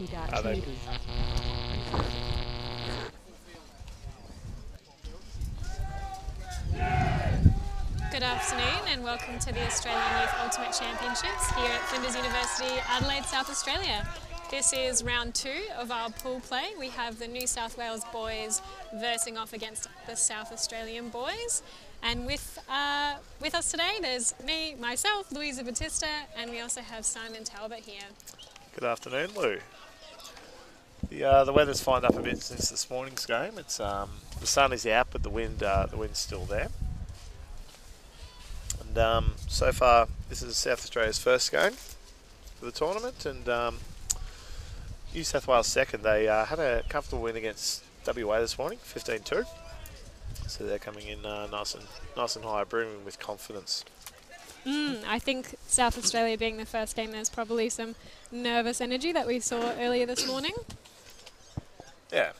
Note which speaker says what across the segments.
Speaker 1: AYUC.TV.
Speaker 2: Good afternoon and welcome to the Australian Youth Ultimate Championships here at Flinders University, Adelaide, South Australia. This is round 2 of our pool play. We have the New South Wales boys versing off against the South Australian boys. And with us today, there's me, myself, Louisa Batista, and we also have Simon Talbot here.
Speaker 3: Good afternoon, Lou. The weather's fined up a bit since this morning's game. It's the sun is out, but the wind's still there. And so far, this is South Australia's first game for the tournament, and New South Wales second. They had a comfortable win against WA this morning, 15-2. So they're coming in nice and high, brimming with confidence.
Speaker 2: I think South Australia being the first game, there's probably some nervous energy that we saw earlier this morning.
Speaker 3: Yeah,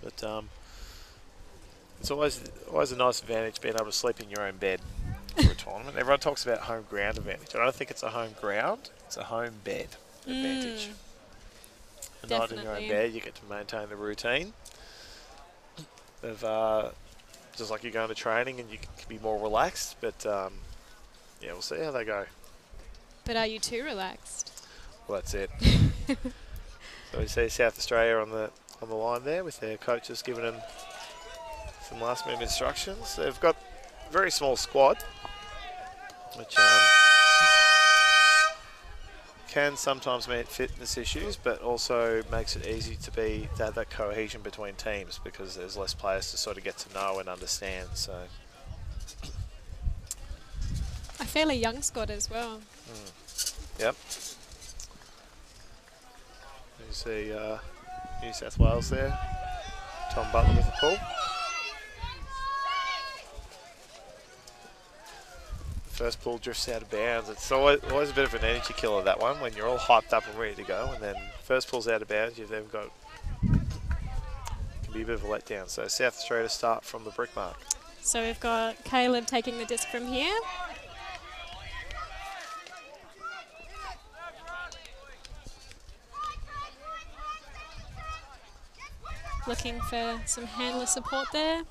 Speaker 3: but it's always a nice advantage being able to sleep in your own bed for a tournament. Everyone talks about home ground advantage. I don't think it's a home ground; it's a home bed advantage. A night in your own bed, you get to maintain the routine of just like you're going to training, and you can be more relaxed. But yeah, we'll see how they go.
Speaker 2: But are you too relaxed?
Speaker 3: Well, that's it. So we see South Australia on the line there with their coaches giving them some last minute instructions. They've got a very small squad, which can sometimes mean fitness issues, but also makes it easy to have that cohesion between teams because there's less players to sort of get to know and understand. So
Speaker 2: a fairly young squad as well.
Speaker 3: Yep. You see New South Wales there. Tom Butler with the pull. First pull drifts out of bounds. It's always a bit of an energy killer, that one, when you're all hyped up and ready to go, and then first pull's out of bounds, you've then got, can be a bit of a letdown. So South Australia start from the brick mark.
Speaker 2: So we've got Caleb taking the disc from here. Looking for some handler support there.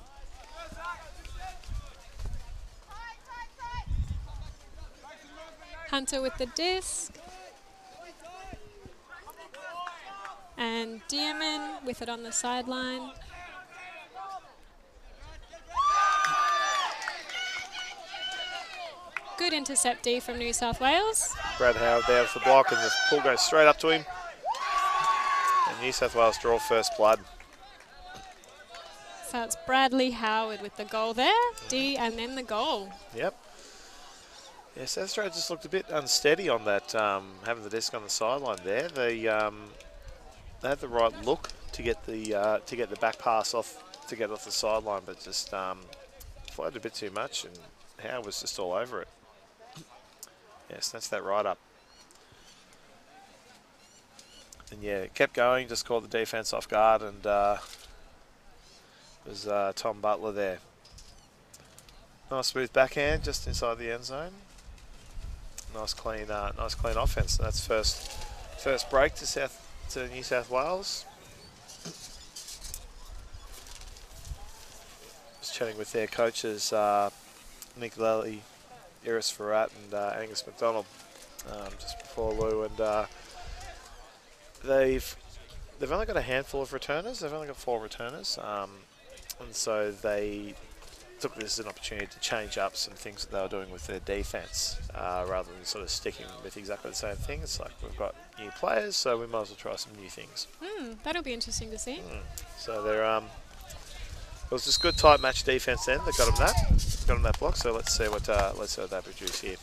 Speaker 2: Hunter with the disc. And Diamond with it on the sideline. Good intercept D from New South Wales.
Speaker 3: Brad Howard there with the block, and the pull goes straight up to him. And New South Wales draw first blood.
Speaker 2: So it's Bradley Howard with the goal there. D and then the goal.
Speaker 3: Yep. Yeah, South Australia just looked a bit unsteady on that, having the disc on the sideline there. They had the right look to get the back pass off to get off the sideline, but just floated a bit too much, and Howard was just all over it. Yes, that's that right up. And yeah, it kept going, just caught the defence off guard, and was Tom Butler there. Nice smooth backhand just inside the end zone. Nice clean offense. And that's first break to New South Wales. Just chatting with their coaches, Nick Lally, Iris Farrat, and Angus McDonald, just before Lou, and they've only got a handful of returners. They've only got 4 returners, and so they took this as an opportunity to change up some things that they were doing with their defence, rather than sort of sticking with exactly the same thing. It's like, we've got new players, so we might as well try some new things.
Speaker 2: That'll be interesting to see.
Speaker 3: So they're it was just good tight match defence then that got them that block. So let's see what they produce here.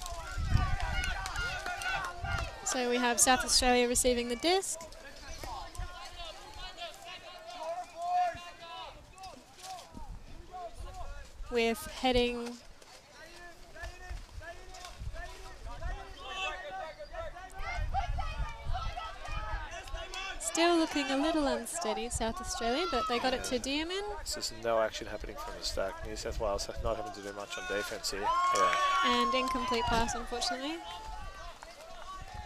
Speaker 2: So we have South Australia receiving the disc. With heading still looking a little unsteady, South Australia, but they got it to Diamond.
Speaker 3: There's just no action happening from the stack. New South Wales not having to do much on defence here. Yeah.
Speaker 2: And incomplete pass, unfortunately.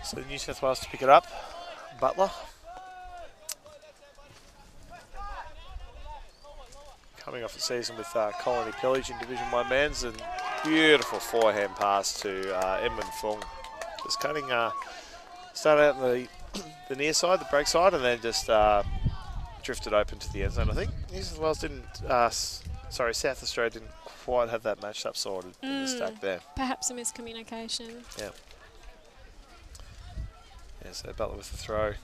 Speaker 3: So New South Wales to pick it up. Butler coming off the season with Colony Pillage in Division 1 men's, and beautiful forehand pass to Edmund Fung. Just cutting, started out on the near side, the break side, and then just drifted open to the end zone. I think New South Wales didn't, South Australia didn't quite have that matched up sorted in the stack there.
Speaker 2: Perhaps a miscommunication.
Speaker 3: Yeah. Yeah, so Butler with the throw.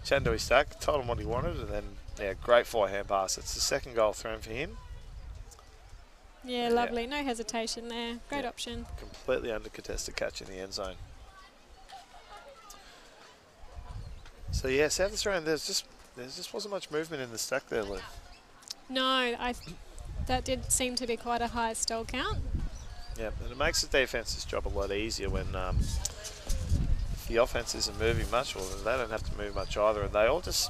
Speaker 3: Chandui stack, told him what he wanted, and then, yeah, great forehand pass. It's the second goal thrown for him.
Speaker 2: Yeah, lovely. No hesitation there. Great option.
Speaker 3: Completely uncontested catch in the end zone. So, yeah, South Australian, there just wasn't much movement in the stack there, Lou.
Speaker 2: No, that did seem to be quite a high stall count.
Speaker 3: Yeah, and it makes the defence's job a lot easier when the offense isn't moving much, or they don't have to move much either, and they all just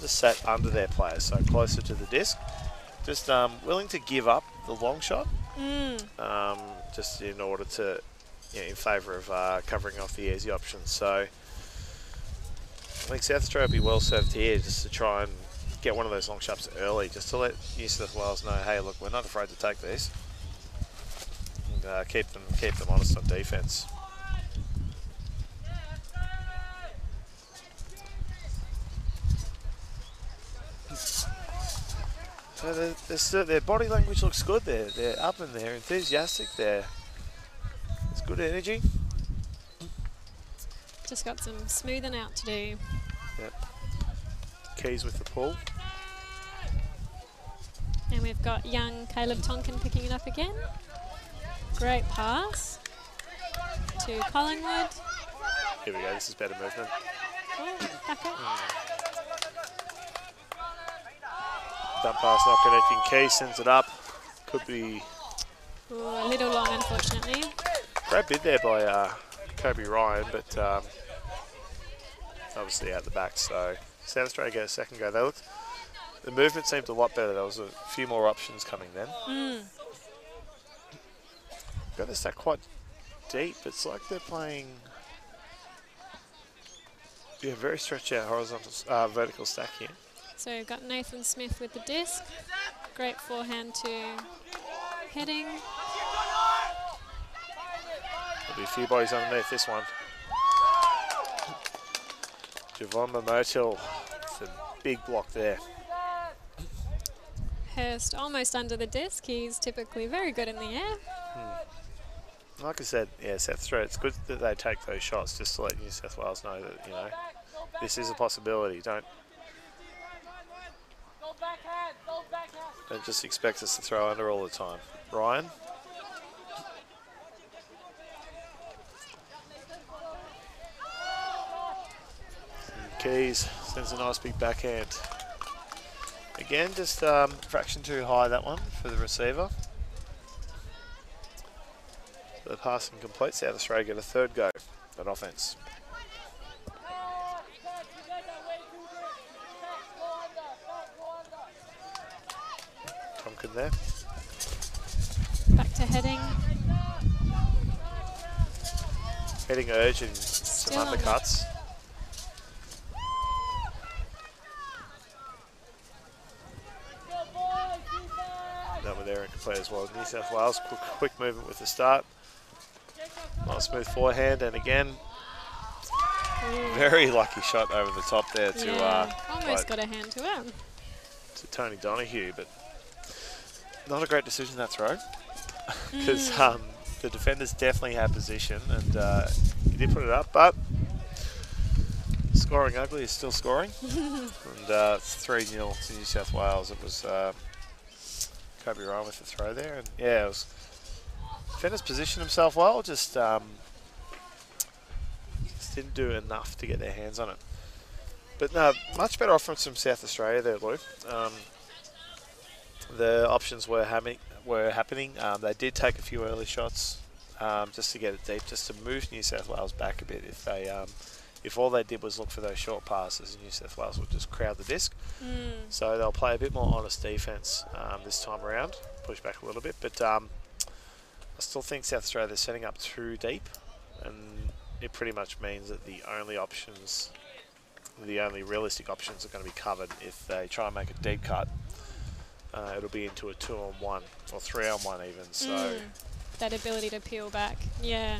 Speaker 3: sat under their players, so closer to the disc, just willing to give up the long shot, just in order to, in favour of covering off the easy options. So I think South Australia will be well served here, just to try and get one of those long shots early, just to let New South Wales know, hey, look, we're not afraid to take these, and keep them honest on defence. So their body language looks good. They're up and they're enthusiastic. There's good energy.
Speaker 2: Just got some smoothing out to do.
Speaker 3: Yep. Keys with the pull.
Speaker 2: And we've got young Caleb Tonkin picking it up again. Great pass to Collingwood.
Speaker 3: Here we go. This is better movement.
Speaker 2: Oh, back up.
Speaker 3: That pass not connecting. Key sends it up. Could be
Speaker 2: Ooh, a little long, unfortunately.
Speaker 3: great bid there by Kobe Ryan, but obviously out the back. So South Australia get a second go. The movement seemed a lot better. There was a few more options coming then. Got this stack quite deep. It's like they're playing very stretched out horizontal, vertical stack here.
Speaker 2: So we've got Nathan Smith with the disc. Great forehand to heading.
Speaker 3: There'll be a few bodies underneath this one. Javon Momotil with a big block there.
Speaker 2: Hurst almost under the disc. He's typically very good in the air.
Speaker 3: Like I said, yeah, South Australia, it's good that they take those shots just to let New South Wales know that, this is a possibility. Don't just expect us to throw under all the time. Ryan. And Keys sends a nice big backhand. Again, just fraction too high, that one, for the receiver. The pass incomplete. South Australia get a third go at offence. Tonkin there.
Speaker 2: Back to heading.
Speaker 3: Heading urge and some undercuts. That one there incomplete as well. New South Wales, quick movement with the start. Nice smooth forehand, and again, very lucky shot over the top there to
Speaker 2: almost got a hand to him.
Speaker 3: To Tony Donoghue, but not a great decision that throw, because the defenders definitely had position, and he did put it up, but scoring ugly is still scoring, and it's 3-0 to New South Wales. It was Kobe Ryan with the throw there, and yeah, it was. Defenders positioned himself well, just didn't do enough to get their hands on it. But no, much better offense from South Australia there, Lou. The options were happening. They did take a few early shots just to get it deep, just to move New South Wales back a bit. If all they did was look for those short passes, New South Wales would just crowd the disc. So they'll play a bit more honest defence this time around, push back a little bit, but I still think South Australia is setting up too deep, and it pretty much means that the only realistic options are going to be covered if they try and make a deep cut. it'll be into a 2-on-1 or 3-on-1 even. So
Speaker 2: that ability to peel back, yeah.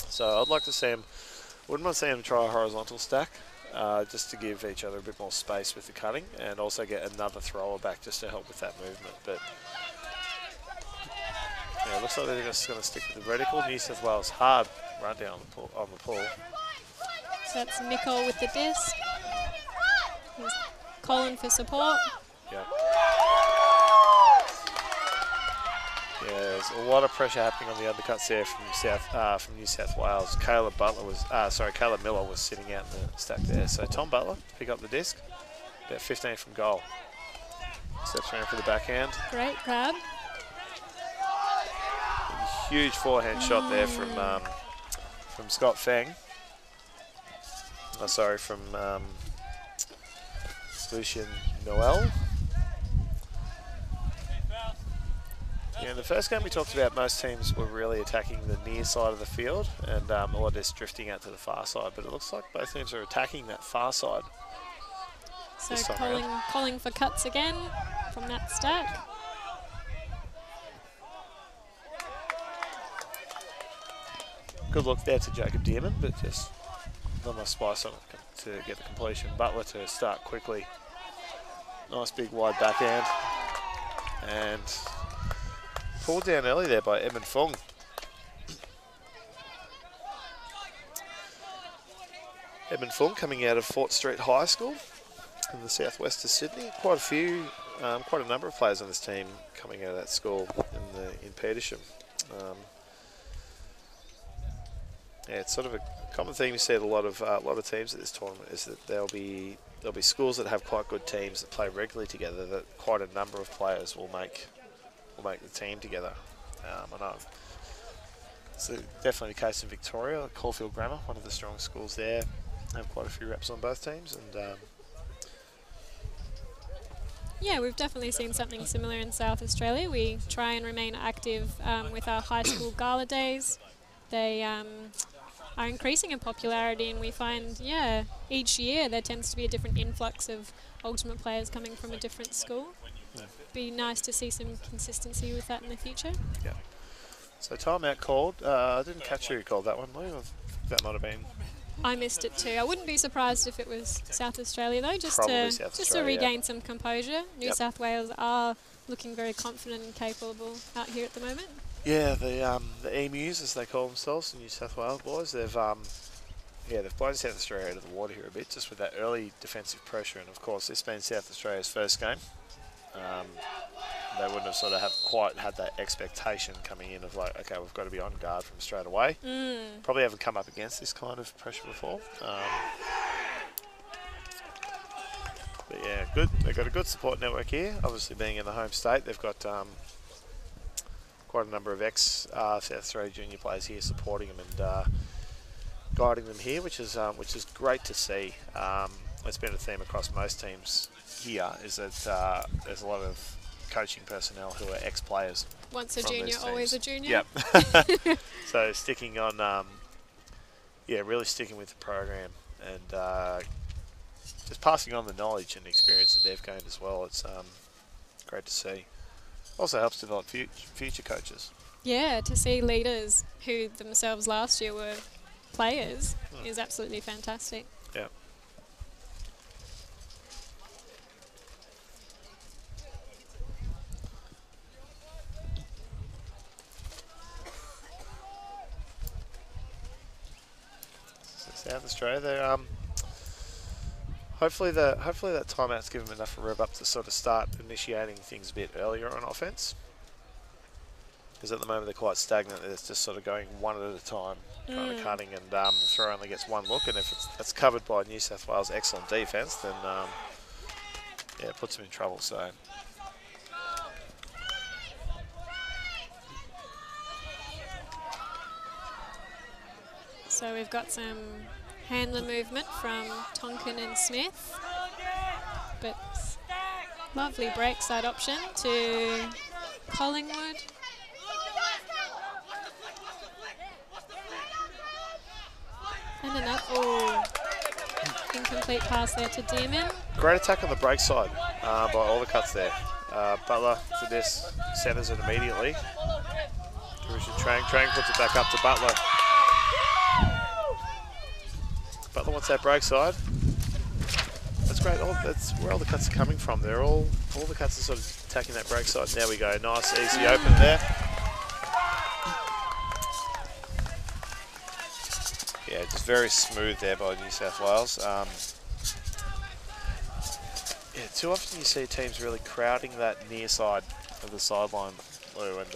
Speaker 3: So I'd like to see him. Wouldn't mind seeing him try a horizontal stack, just to give each other a bit more space with the cutting, and also get another thrower back just to help with that movement. But yeah, it looks like they're just going to stick with the vertical. New South Wales hard run down on the pull.
Speaker 2: So that's Nicole with the disc. Here's Colin for support.
Speaker 3: Yeah. Yeah, there's a lot of pressure happening on the undercuts there from New South Wales. Caleb Miller was sitting out in the stack there. So Tom Butler pick up the disc, about 15 from goal. Steps around for the backhand.
Speaker 2: Great grab.
Speaker 3: Huge forehand shot there from Scott Feng. Oh, sorry, from Lucian Noel. Yeah, in the first game we talked about most teams were really attacking the near side of the field and a lot of this drifting out to the far side, but it looks like both teams are attacking that far side.
Speaker 2: So calling for cuts again from that stack.
Speaker 3: Good look there to Jacob Dearman, but just not enough spice on it to get the completion. Butler to start quickly. Nice big wide backhand. And pulled down early there by Edmund Fung. Edmund Fung coming out of Fort Street High School in the southwest of Sydney. Quite a number of players on this team coming out of that school in Petersham. Yeah, it's sort of a common theme you see at a lot of teams at this tournament is that there'll be schools that have quite good teams that play regularly together. That quite a number of players will make the team together. I know it's definitely the case in Victoria. Caulfield Grammar, one of the strong schools there, have quite a few reps on both teams, and
Speaker 2: yeah, we've definitely seen something similar in South Australia. We try and remain active with our high school gala days. They are increasing in popularity, and we find, yeah, each year there tends to be a different influx of ultimate players coming from a different school.
Speaker 3: Yeah.
Speaker 2: Be nice to see some consistency with that in the future.
Speaker 3: Yeah. So timeout called. I didn't catch who called that one, Lou. I think that might have been.
Speaker 2: I missed it too. I wouldn't be surprised if it was South Australia though, just to regain some composure. New South Wales are looking very confident and capable out here at the moment. Yeah,
Speaker 3: the emus, as they call themselves, the New South Wales boys, they've blown South Australia out of the water here a bit, just with that early defensive pressure, and of course this being South Australia's first game, they wouldn't have sort of quite had that expectation coming in of like, okay, we've got to be on guard from straight away. Probably haven't come up against this kind of pressure before. But yeah, good. They've got a good support network here. Obviously, being in the home state, they've got quite a number of ex-South Australia junior players here supporting them and guiding them here, which is great to see. It's been a theme across most teams here, is that there's a lot of coaching personnel who are ex-players.
Speaker 2: Once a junior, always a junior.
Speaker 3: Yep. So sticking on, really sticking with the program and just passing on the knowledge and experience that they've gained as well. It's great to see. Also helps develop future coaches. Yeah,
Speaker 2: to see leaders who themselves last year were players is absolutely fantastic.
Speaker 3: Yeah. So South Australia, they're hopefully that timeout's given them enough of a rev up to sort of start initiating things a bit earlier on offense. Because at the moment they're quite stagnant. It's just sort of going one at a time, kind of cutting, and the throw only gets one look. And if that's covered by New South Wales' excellent defence, then it puts them in trouble.
Speaker 2: So we've got some handler movement from Tonkin and Smith, but lovely break side option to Collingwood. And another, incomplete pass there to Dearman.
Speaker 3: Great attack on the break side by all the cuts there. Butler for this, centres it immediately. Trang puts it back up to Butler. Butler wants that break side. That's great. That's where all the cuts are coming from. They're all the cuts are sort of attacking that break side. There we go. Nice, easy open there. Yeah, just very smooth there by New South Wales. Yeah, too often you see teams really crowding that near side of the sideline, Lou, and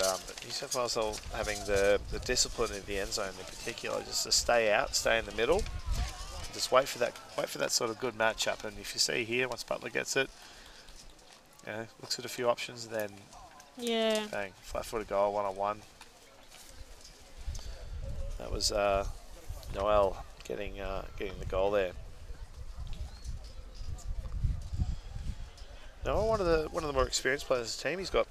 Speaker 3: New South Wales are having the discipline in the end zone in particular, just to stay out, stay in the middle, just wait for that sort of good matchup. And if you see here, once Butler gets it, you know, looks at a few options, and then bang, flat-footed goal, 1-on-1. That was Noel getting the goal there. Noel, one of the more experienced players of the team. He's got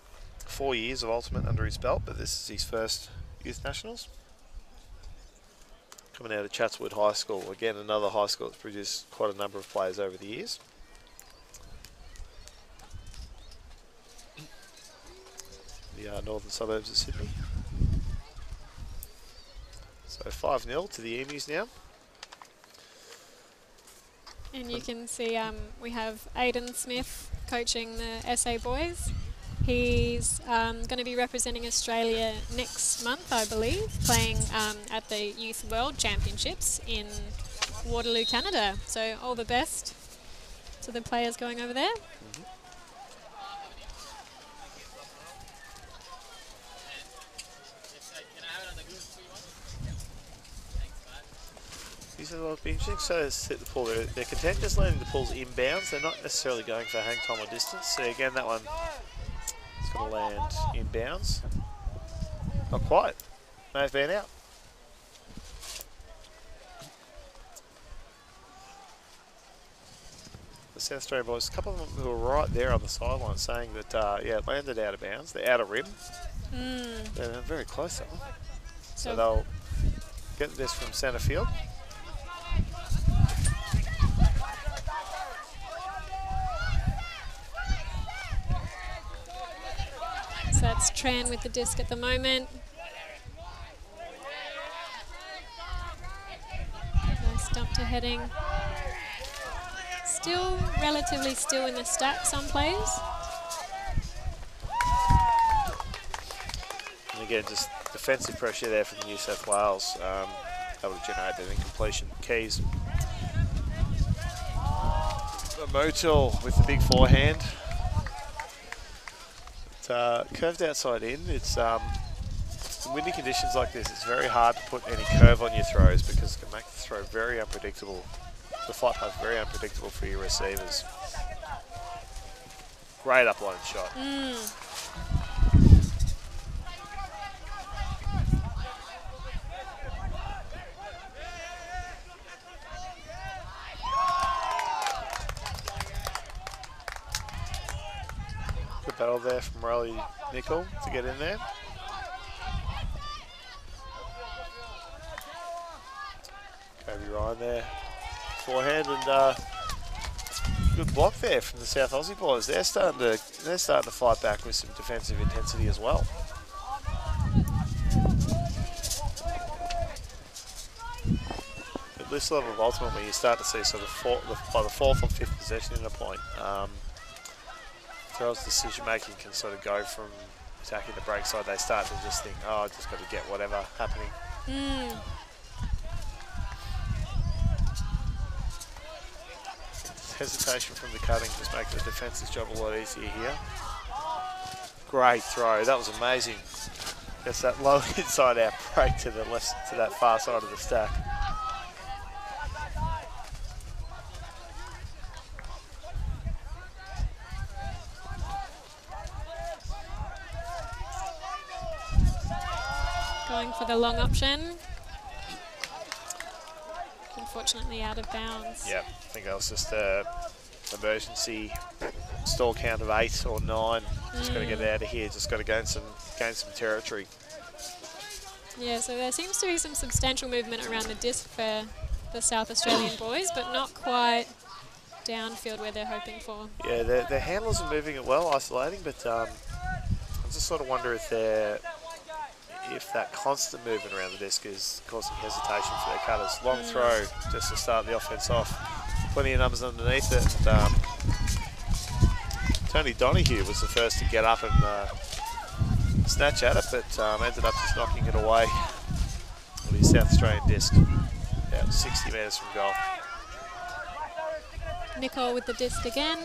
Speaker 3: 4 years of ultimate under his belt, but this is his first youth nationals. Coming out of Chatswood High School, again another high school that's produced quite a number of players over the years. The northern suburbs of Sydney. So 5-0 to the Emus now.
Speaker 2: And you can see we have Aidan Smith coaching the SA boys. He's going to be representing Australia next month, I believe, playing at the Youth World Championships in Waterloo, Canada. So all the best to the players going over there.
Speaker 3: It'll be interesting. So set the pool. They're content just letting the pools inbounds. They're not necessarily going for hang time or distance. So again, that one is going to land inbounds. Not quite. May have been out. The South Australian boys, a couple of them who were right there on the sideline saying that, yeah, it landed out of bounds. They're out of rim. They're very close, that one. So they'll get this from centre field.
Speaker 2: So that's Tran with the disc at the moment. Nice dump to heading. Still relatively still in the stack, some plays.
Speaker 3: And again, just defensive pressure there from New South Wales, able to generate that incompletion. Keys. Motul with the big forehand. Curved outside in. It's in windy conditions like this, it's very hard to put any curve on your throws because it can make the throw very unpredictable. The flight path very unpredictable for your receivers. Great upline shot. Good battle there from Riley Nickel to get in there. Kobe Ryan there. Forehand and good block there from the South Aussie boys. They're starting to fight back with some defensive intensity as well. At this level of ultimate, when you start to see sort of by the fourth or fifth possession in a point, Throws decision making can sort of go from attacking the break side. They start to just think, oh, I just got to get whatever happening. Hesitation from the cutting just makes the defence's job a lot easier here. Great throw, that was amazing. Gets that low inside out break to the left, to that far side of the stack.
Speaker 2: Going for the long option. Unfortunately out of bounds.
Speaker 3: Yeah, I think that was just an emergency stall count of 8 or 9. Just got to get out of here. Just got to gain some territory.
Speaker 2: Yeah, so there seems to be some substantial movement around the disc for the South Australian boys, but not quite downfield where they're hoping for.
Speaker 3: Yeah, their handlers are moving it well, isolating, but I just sort of wonder if that constant movement around the disc is causing hesitation for their cutters. Long throw just to start the offense off. Plenty of numbers underneath it. And, Tony Donoghue was the first to get up and snatch at it, but ended up just knocking it away with his South Australian disc, about 60 metres from goal.
Speaker 2: Nicole with the disc again.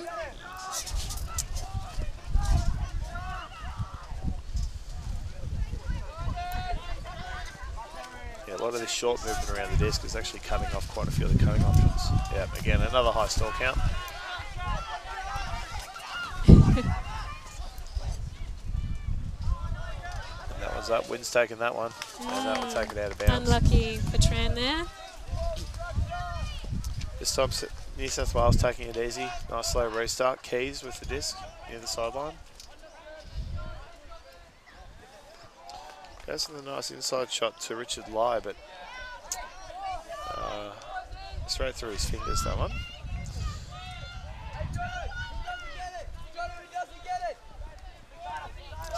Speaker 3: Yeah, a lot of this short movement around the disc is actually cutting off quite a few of the cutting options. Yeah, again, another high stall count. And that one's up. Wynn's taking that one. And that will take it out of bounds.
Speaker 2: Unlucky for Tran there.
Speaker 3: This time, New South Wales taking it easy. Nice slow restart. Keys with the disc near the sideline. Goes with a nice inside shot to Richard Lai, but straight through his fingers, that one.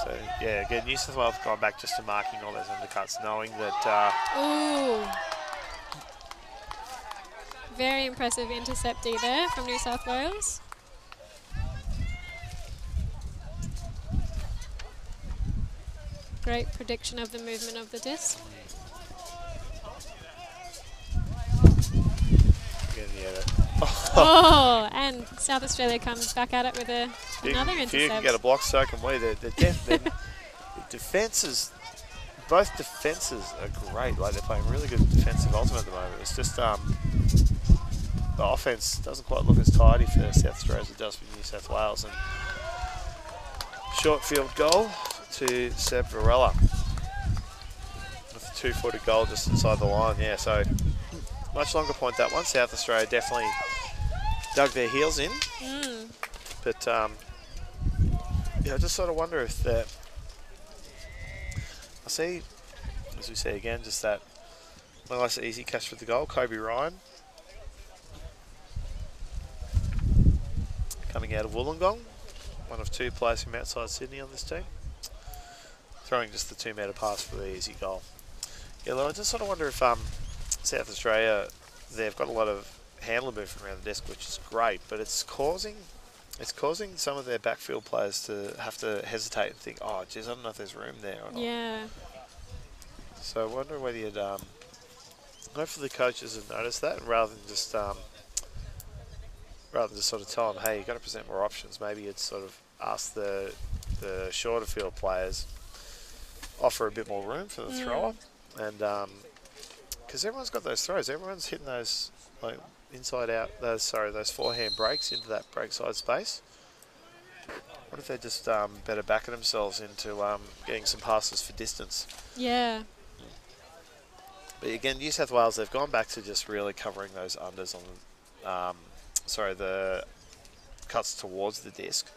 Speaker 3: So, yeah, again, New South Wales gone back just to marking all those undercuts, knowing that...
Speaker 2: Ooh. Very impressive interceptee there from New South Wales. Great prediction of the movement of the disc.
Speaker 3: Again, yeah,
Speaker 2: Oh, and South Australia comes back at it with another intercept.
Speaker 3: If you can get a block, so can we. The defences, both defences are great. Like, they're playing really good defensive ultimate at the moment. It's just the offense doesn't quite look as tidy for South Australia as it does for New South Wales. And short field goal to Seb Varela with a 2-footed goal just inside the line. Yeah, so much longer point that one. South Australia definitely dug their heels in. But yeah, I just sort of wonder if that. I see, as we see again, just that nice easy catch for the goal. Kobe Ryan coming out of Wollongong, one of 2 players from outside Sydney on this team, throwing just the 2-metre pass for the easy goal. Yeah, I just sort of wonder if South Australia, they've got a lot of handler movement around the disc, which is great, but it's causing some of their backfield players to have to hesitate and think, oh, geez, I don't know if there's room there or not.
Speaker 2: Yeah.
Speaker 3: So I wonder whether you'd, hopefully the coaches have noticed that, and rather than just sort of tell them, hey, you've got to present more options, maybe you'd sort of ask the shorter field players, offer a bit more room for the thrower, and because everyone's got those throws, everyone's hitting those like inside out, those forehand breaks into that break side space. What if they're just better backing themselves into getting some passes for distance?
Speaker 2: Yeah.
Speaker 3: But again, New South Wales, they've gone back to just really covering those unders on, the cuts towards the disc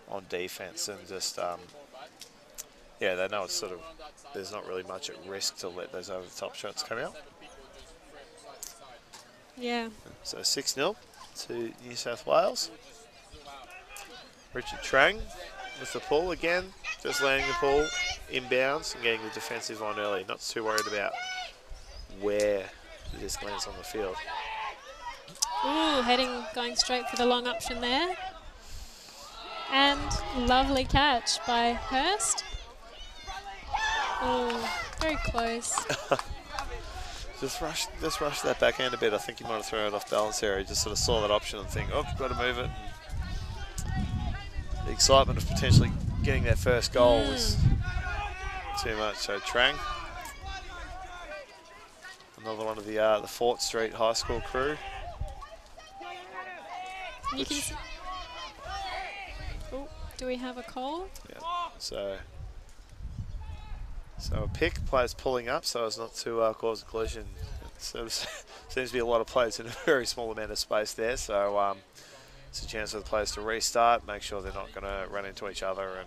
Speaker 3: on defense, and just, yeah, they know it's sort of, there's not really much at risk to let those over the top shots come out.
Speaker 2: Yeah.
Speaker 3: So 6-0 to New South Wales. Richard Trang with the pull again, just landing the pull inbounds and getting the defensive on early. Not too worried about where the disc lands on the field.
Speaker 2: Ooh, going straight for the long option there. And lovely catch by Hurst. Oh, very close.
Speaker 3: Just rush that backhand a bit. I think he might have thrown it off balance there. He just sort of saw that option and think, oh, got to move it. The excitement of potentially getting that first goal was too much. So Trang, another one of the Fort Street High School crew.
Speaker 2: You can see. Oh, do we have a call?
Speaker 3: Yeah. So a pick, players pulling up so as not to cause a collision. It sort of seems to be a lot of players in a very small amount of space there. So it's a chance for the players to restart, make sure they're not going to run into each other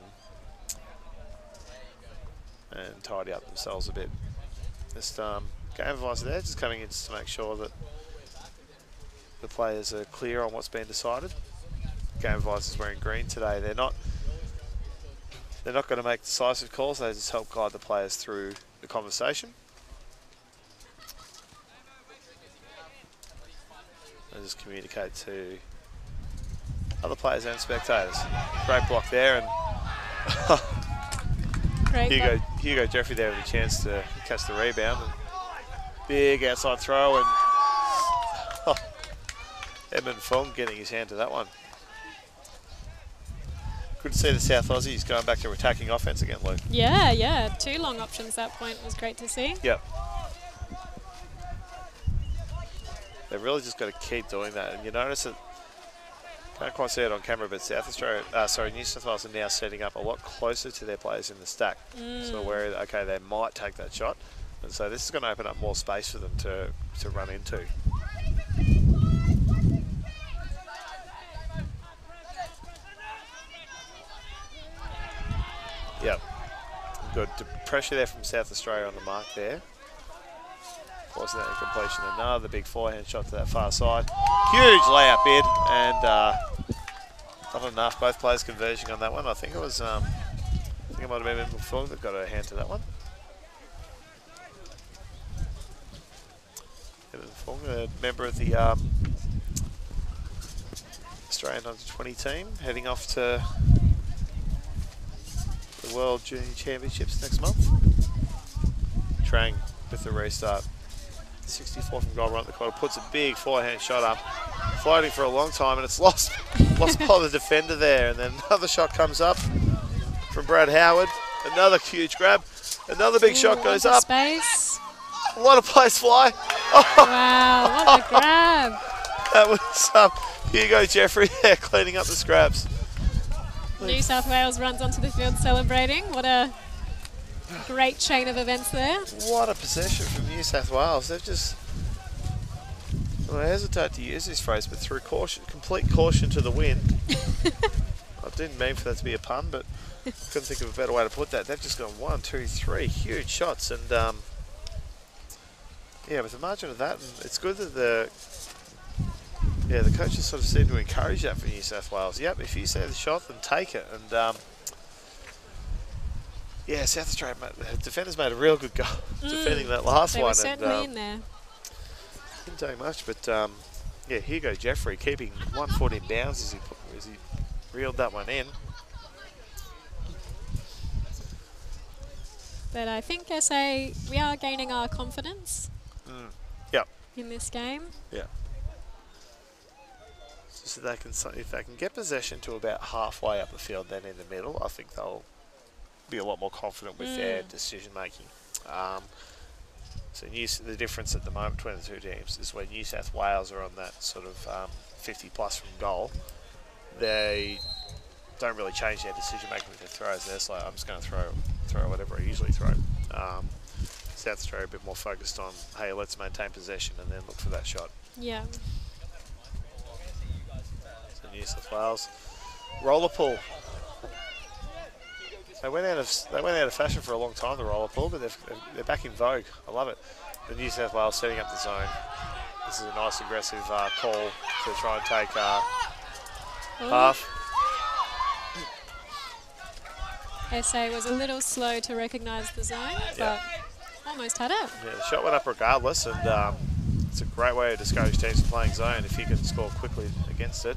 Speaker 3: and tidy up themselves a bit. Just game advice there, just coming in just to make sure that the players are clear on what's been decided. Game advisors wearing green today. They're not going to make decisive calls. They just help guide the players through the conversation. And just communicate to other players and spectators. Great block there, and Hugo Jeffrey there with a chance to catch the rebound. And big outside throw, and Edmund Fong getting his hand to that one. Good to see the South Aussies going back to attacking offense again, Luke.
Speaker 2: Yeah. 2 long options that point was great to see.
Speaker 3: Yep. They've really just got to keep doing that. And you notice that, can't quite see it on camera, but New South Wales are now setting up a lot closer to their players in the stack. So where, okay, they might take that shot. And so this is going to open up more space for them to run into. Yep. Good pressure there from South Australia on the mark there. Forcing that incompletion. Another big forehand shot to that far side. Huge layup in, and not enough. Both players converging on that one. I think it was, I think it might have been Edmund Fong that got a hand to that one. Edmund Fong, a member of the Australian Under-20 team, heading off to the World Junior Championships next month. Trang with the restart. 64 from goal right at the quarter, puts a big forehand shot up, floating for a long time, and it's lost by the defender there. And then another shot comes up from Brad Howard. Another huge grab. Another big shot goes up.
Speaker 2: Space.
Speaker 3: A lot of plays fly.
Speaker 2: Oh. Wow, what a grab.
Speaker 3: That was Hugo Jeffrey there cleaning up the scraps.
Speaker 2: New South Wales runs onto the field celebrating. What a great chain of events there.
Speaker 3: What a possession from New South Wales. They've just, I hesitate to use this phrase, but through caution, complete caution to the wind. I didn't mean for that to be a pun, but couldn't think of a better way to put that. They've just gone 1, 2, 3 huge shots, and yeah, with the margin of that, and it's good that the coaches sort of seem to encourage that for New South Wales. Yep, if you see the shot, then take it. And yeah, South Australia, defenders made a real good goal defending that last one.
Speaker 2: They were certainly in there.
Speaker 3: Didn't do much, but yeah, Hugo Jeffrey keeping 1 foot in bounds as he reeled that one in.
Speaker 2: But I think SA, we are gaining our confidence.
Speaker 3: Yep.
Speaker 2: In this game.
Speaker 3: Yeah. So if they can get possession to about halfway up the field, then in the middle, I think they'll be a lot more confident with their decision making. So the difference at the moment between the two teams is when New South Wales are on that sort of 50 plus from goal, they don't really change their decision making with their throws. They're just like, I'm just going to throw whatever I usually throw. South Australia a bit more focused on, hey, let's maintain possession and then look for that shot.
Speaker 2: Yeah.
Speaker 3: So New South Wales roller pool. They went out of fashion for a long time, the roller pool, but they're back in vogue. I love it. The New South Wales setting up the zone. This is a nice aggressive call to try and take half.
Speaker 2: SA was a little slow to recognise the zone, but almost had it.
Speaker 3: Yeah, the shot went up regardless, and it's a great way to discourage teams from playing zone if you can score quickly against it.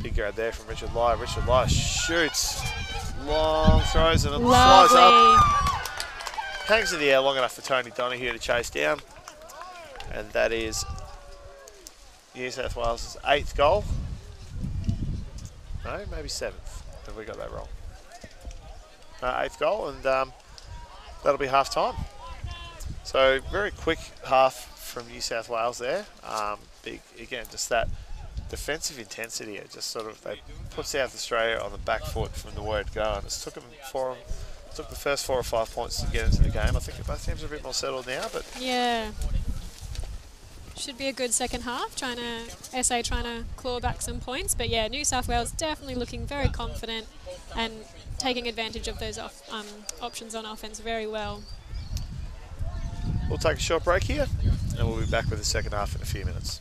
Speaker 3: Big grab there from Richard Lai. Richard Lai shoots, long throws, and it flies up. Hangs in the air long enough for Tony Donahue to chase down. And that is New South Wales' 8th goal. No, maybe 7th. Have we got that wrong? 8th goal, and that'll be half time. So very quick half from New South Wales there. Big, again, just that defensive intensity. It just sort of, they put South Australia on the back foot from the word go, and it took them took the first 4 or 5 points to get into the game. I think both teams are a bit more settled now, but
Speaker 2: yeah, should be a good second half. SA trying to claw back some points, but yeah, New South Wales definitely looking very confident and taking advantage of those options on offense very well.
Speaker 3: We'll take a short break here, and we'll be back with the second half in a few minutes.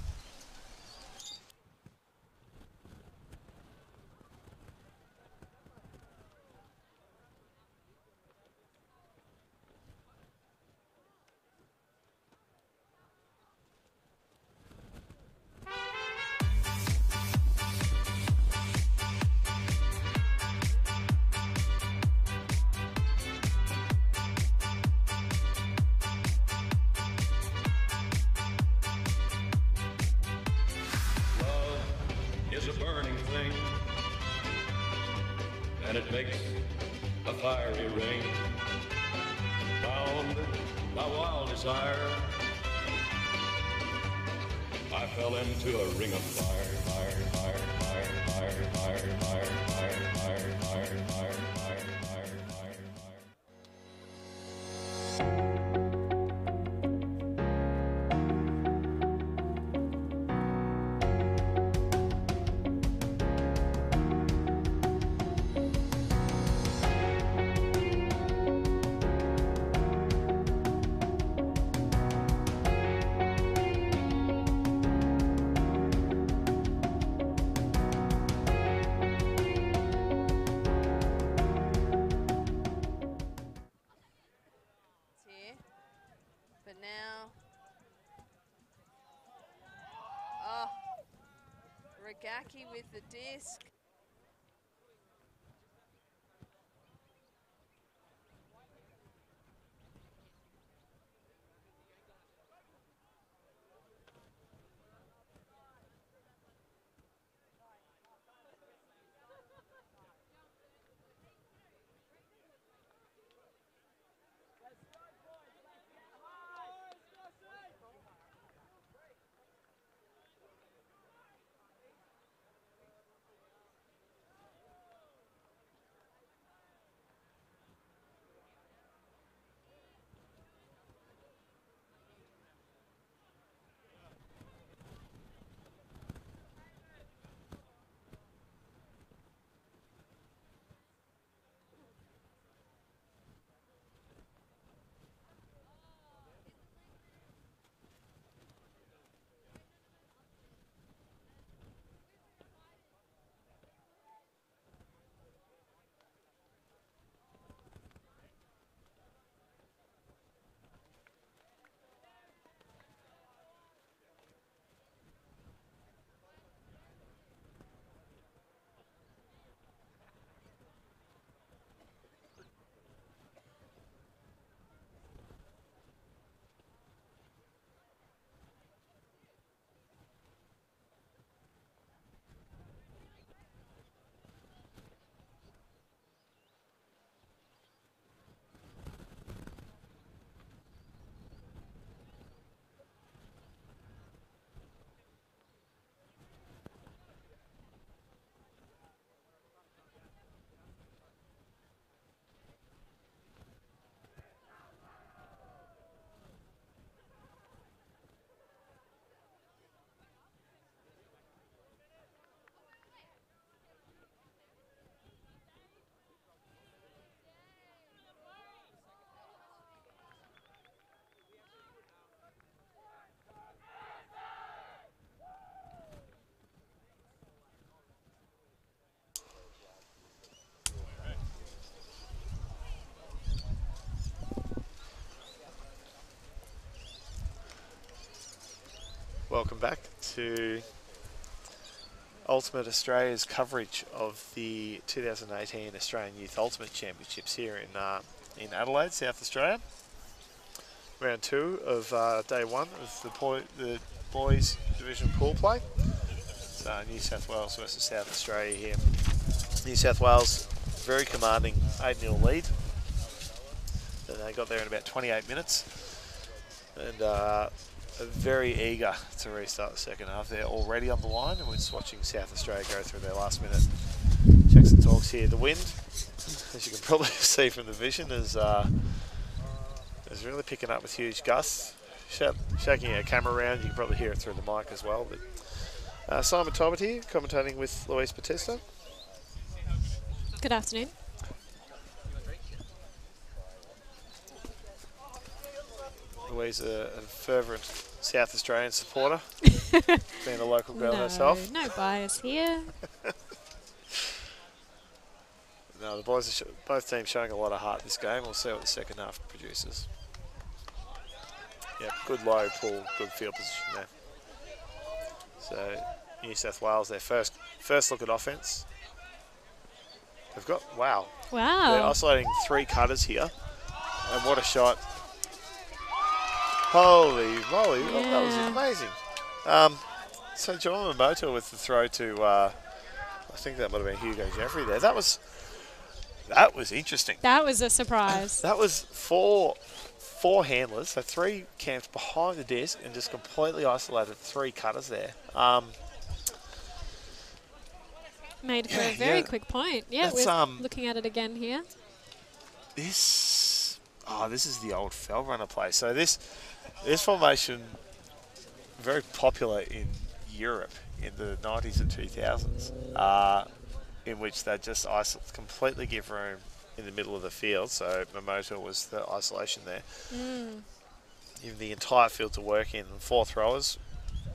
Speaker 1: Is a burning thing, and it makes a fiery ring. Bound by wild desire, I fell into a ring of fire, fire, fire, fire, fire, fire, fire, fire, fire, fire, fire, fire, fire, fire.
Speaker 4: But now, oh, Ragaki with the disc.
Speaker 3: Welcome back to Ultimate Australia's coverage of the 2018 Australian Youth Ultimate Championships here in Adelaide, South Australia. Round 2 of day 1 of the boys division pool play. It's New South Wales versus South Australia here. New South Wales very commanding 8-0 lead. And they got there in about 28 minutes. And very eager to restart the second half. They're already on the line, and we're just watching South Australia go through their last minute checks and talks here. The wind, as you can probably see from the vision, is really picking up with huge gusts. Shaking our camera around, you can probably hear it through the mic as well. But Simon Tobbett here, commentating with Louise Batista.
Speaker 2: Good afternoon.
Speaker 3: Louise, a fervent South Australian supporter, being a local girl herself.
Speaker 2: No bias here.
Speaker 3: No, the boys are both teams showing a lot of heart this game. We'll see what the second half produces. Yep, good low pull, good field position there. So New South Wales, their first look at offence. They've got, wow. They're isolating 3 cutters here. And what a shot. Holy moly, that was amazing. So John Mamoto with the throw to, I think that might have been Hugo Jeffrey there. That was interesting.
Speaker 2: That was a surprise.
Speaker 3: That was four handlers, so 3 camped behind the disc and just completely isolated 3 cutters there.
Speaker 2: Made for a very quick point. Yeah, we're looking at it again here.
Speaker 3: This is the old fell runner play. So this formation, very popular in Europe in the 90s and 2000s, in which they just completely give room in the middle of the field. So Mamoto was the isolation there. Even the entire field to work in, and 4 throwers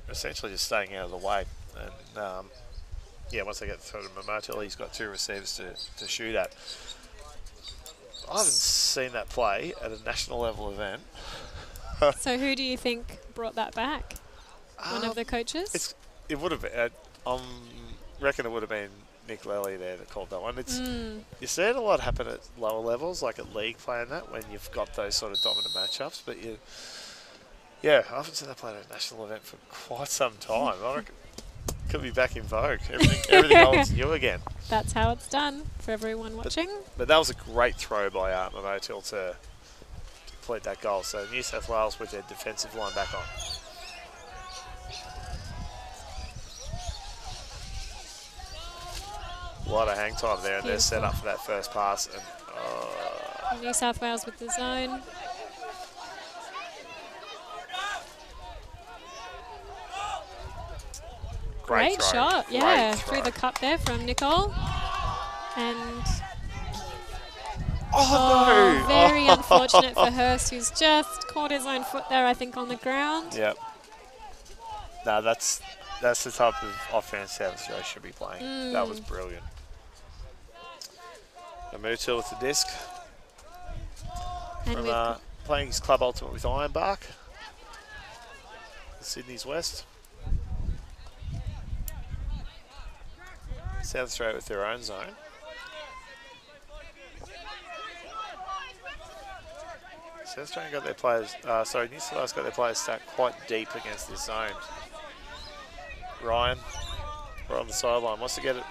Speaker 3: essentially just staying out of the way. And yeah, once they get the throw to Mamoto, he's got 2 receivers to shoot at. I haven't seen that play at a national level event.
Speaker 2: So who do you think brought that back? One of the coaches?
Speaker 3: It would have been. I reckon it would have been Nick Lely there that called that one. You see it a lot happen at lower levels, like at league play and that, when you've got those sort of dominant matchups. But I haven't seen that play at a national event for quite some time. I reckon it could be back in vogue. Everything holds new again.
Speaker 2: That's how it's done for everyone watching.
Speaker 3: But that was a great throw by Mamoto to complete that goal. So New South Wales with their defensive line back on. A lot of hang time there, and they're set up for that first pass. And
Speaker 2: New South Wales with the zone. Great shot, yeah, through the cup there from Nicole. And
Speaker 3: no!
Speaker 2: Very unfortunate for Hurst, who's just caught his own foot there, I think, on the ground.
Speaker 3: Yep. No, that's the type of offense South Australia should be playing. That was brilliant. Mamuto with the disc.
Speaker 2: And
Speaker 3: From playing his club ultimate with Ironbark. Sydney's West. South Australia with their own zone. South Australia got their players, New South Wales got their players stacked quite deep against this zone. Ryan, right on the sideline, wants to get it,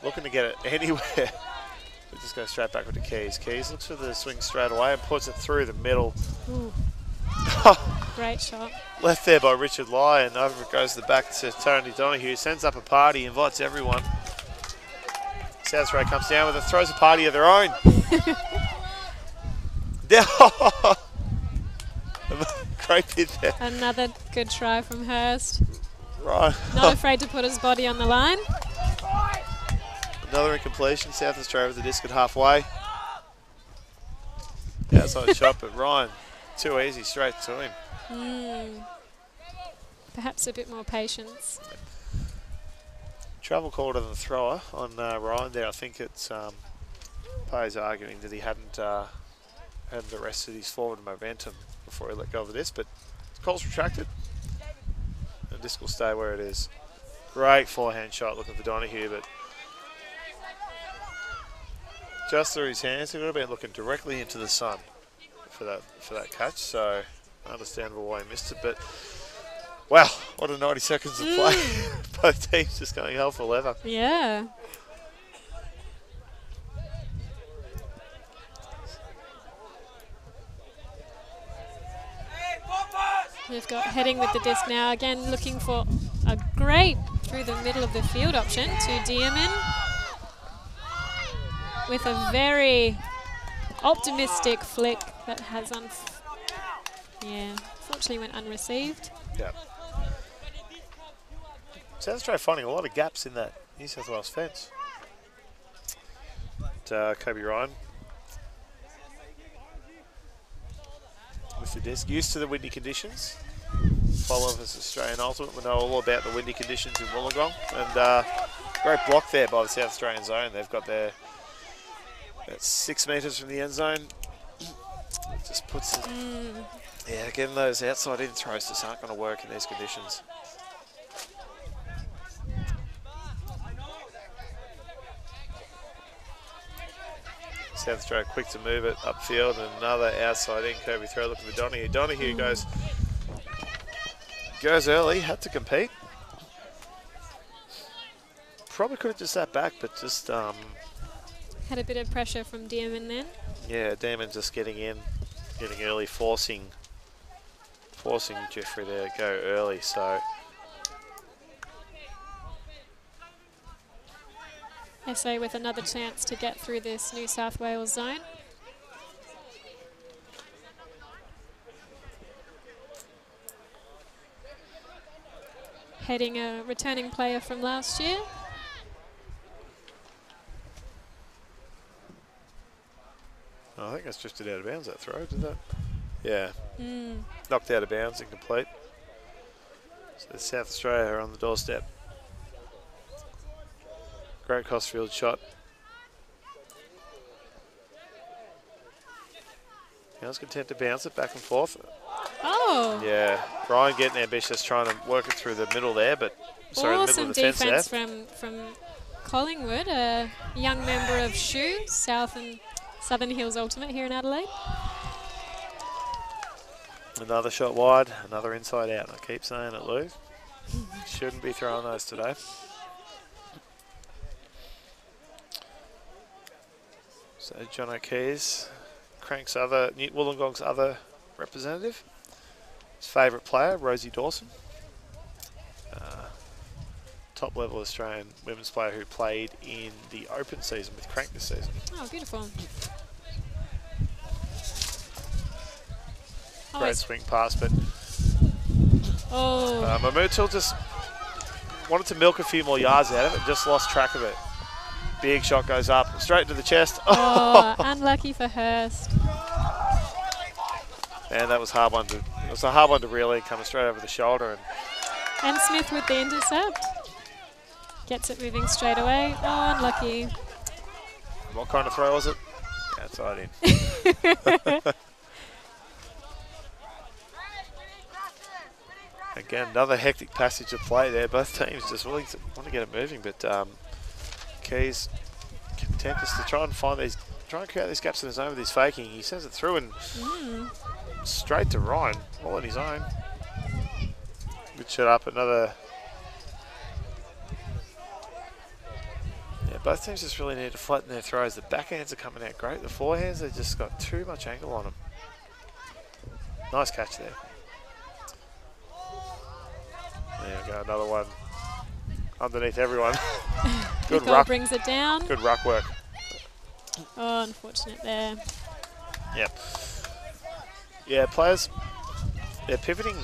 Speaker 3: looking to get it anywhere. But just go straight back with the Keys. Keys looks for the swing straight away and puts it through the middle.
Speaker 2: Great shot.
Speaker 3: Left there by Richard Lyon. Over it goes the back to Tony Donahue. Sends up a party, invites everyone. South Australia comes down with it, throws a party of their own. Great hit there.
Speaker 2: Another good try from Hurst.
Speaker 3: Right.
Speaker 2: Not afraid to put his body on the line.
Speaker 3: Another incompletion. South Australia with the disc at halfway. Outside shot, but Ryan, too easy, straight to him.
Speaker 2: Perhaps a bit more patience.
Speaker 3: Travel called on the thrower on Ryan there. I think it's players arguing that he hadn't arrested his forward momentum before he let go of the disc, but the call's retracted. The disc will stay where it is. Great forehand shot looking for Donahue, but just through his hands. He would have been looking directly into the sun for that catch, so understandable why he missed it. But wow, what a 90 seconds of play. Both teams just going hell for leather.
Speaker 2: Yeah. We've got heading with the disc now, again looking for a great through the middle of the field option to Diaman with a very optimistic flick that has unfortunately went unreceived.
Speaker 3: Yeah. South Australia finding a lot of gaps in that New South Wales fence. But, Kobe Ryan with the disc, used to the windy conditions. follow this Australian Ultimate. We know all about the windy conditions in Wollongong. And great block there by the South Australian zone. They've got their about 6 metres from the end zone. It just puts it. Yeah, again, those outside in throws just aren't going to work in these conditions. South Australia quick to move it upfield, and another outside in curvy throw looking for Donahue. Donahue goes early, had to compete. Probably could have just sat back, but just
Speaker 2: Had a bit of pressure from Dearman then.
Speaker 3: yeah, Damon just getting in, getting early, forcing Jeffrey to go early. So
Speaker 2: SA with another chance to get through this New South Wales zone. Heading a returning player from last year.
Speaker 3: I think that's drifted out of bounds, that throw, did that? Yeah. Knocked out of bounds, incomplete. So South Australia are on the doorstep. Great crossfield shot. I was content to bounce it back and forth.
Speaker 2: Oh!
Speaker 3: Yeah, Ryan getting ambitious, trying to work it through the middle there, but sorry, the middle of the fence there.
Speaker 2: Awesome defence from Collingwood, a young member of SHU, South and Southern Hills Ultimate here in Adelaide.
Speaker 3: Another shot wide, another inside out. I keep saying it, Lou. Shouldn't be throwing those today. So John O'Keefe cranks Wollongong's other representative. His favourite player, Rosie Dawson. Top level Australian women's player who played in the open season with Crank this season.
Speaker 2: Oh, beautiful.
Speaker 3: Great swing pass, but
Speaker 2: Oh.
Speaker 3: Mamutul just wanted to milk a few more yards out of it and just lost track of it. Big shot goes up, straight to the chest.
Speaker 2: Oh, unlucky for Hurst.
Speaker 3: Man, that was hard one to. It was a hard one to reel in, coming straight over the shoulder.
Speaker 2: And Smith with the intercept. Gets it moving straight away. Oh, unlucky.
Speaker 3: What kind of throw was it? Outside in. Again, another hectic passage of play there. Both teams just really want to get it moving, but Keys content us to try and create these gaps in his own with his faking. He sends it through and straight to Ryan, all on his own. Good shot up, another. Yeah, both teams just really need to flatten their throws. The backhands are coming out great. The forehands, they've just got too much angle on them. Nice catch there. There we go, another one underneath everyone. Good ruck.
Speaker 2: Brings it down.
Speaker 3: Good ruck work.
Speaker 2: Oh, unfortunate there.
Speaker 3: Yep. Yeah, players, they're pivoting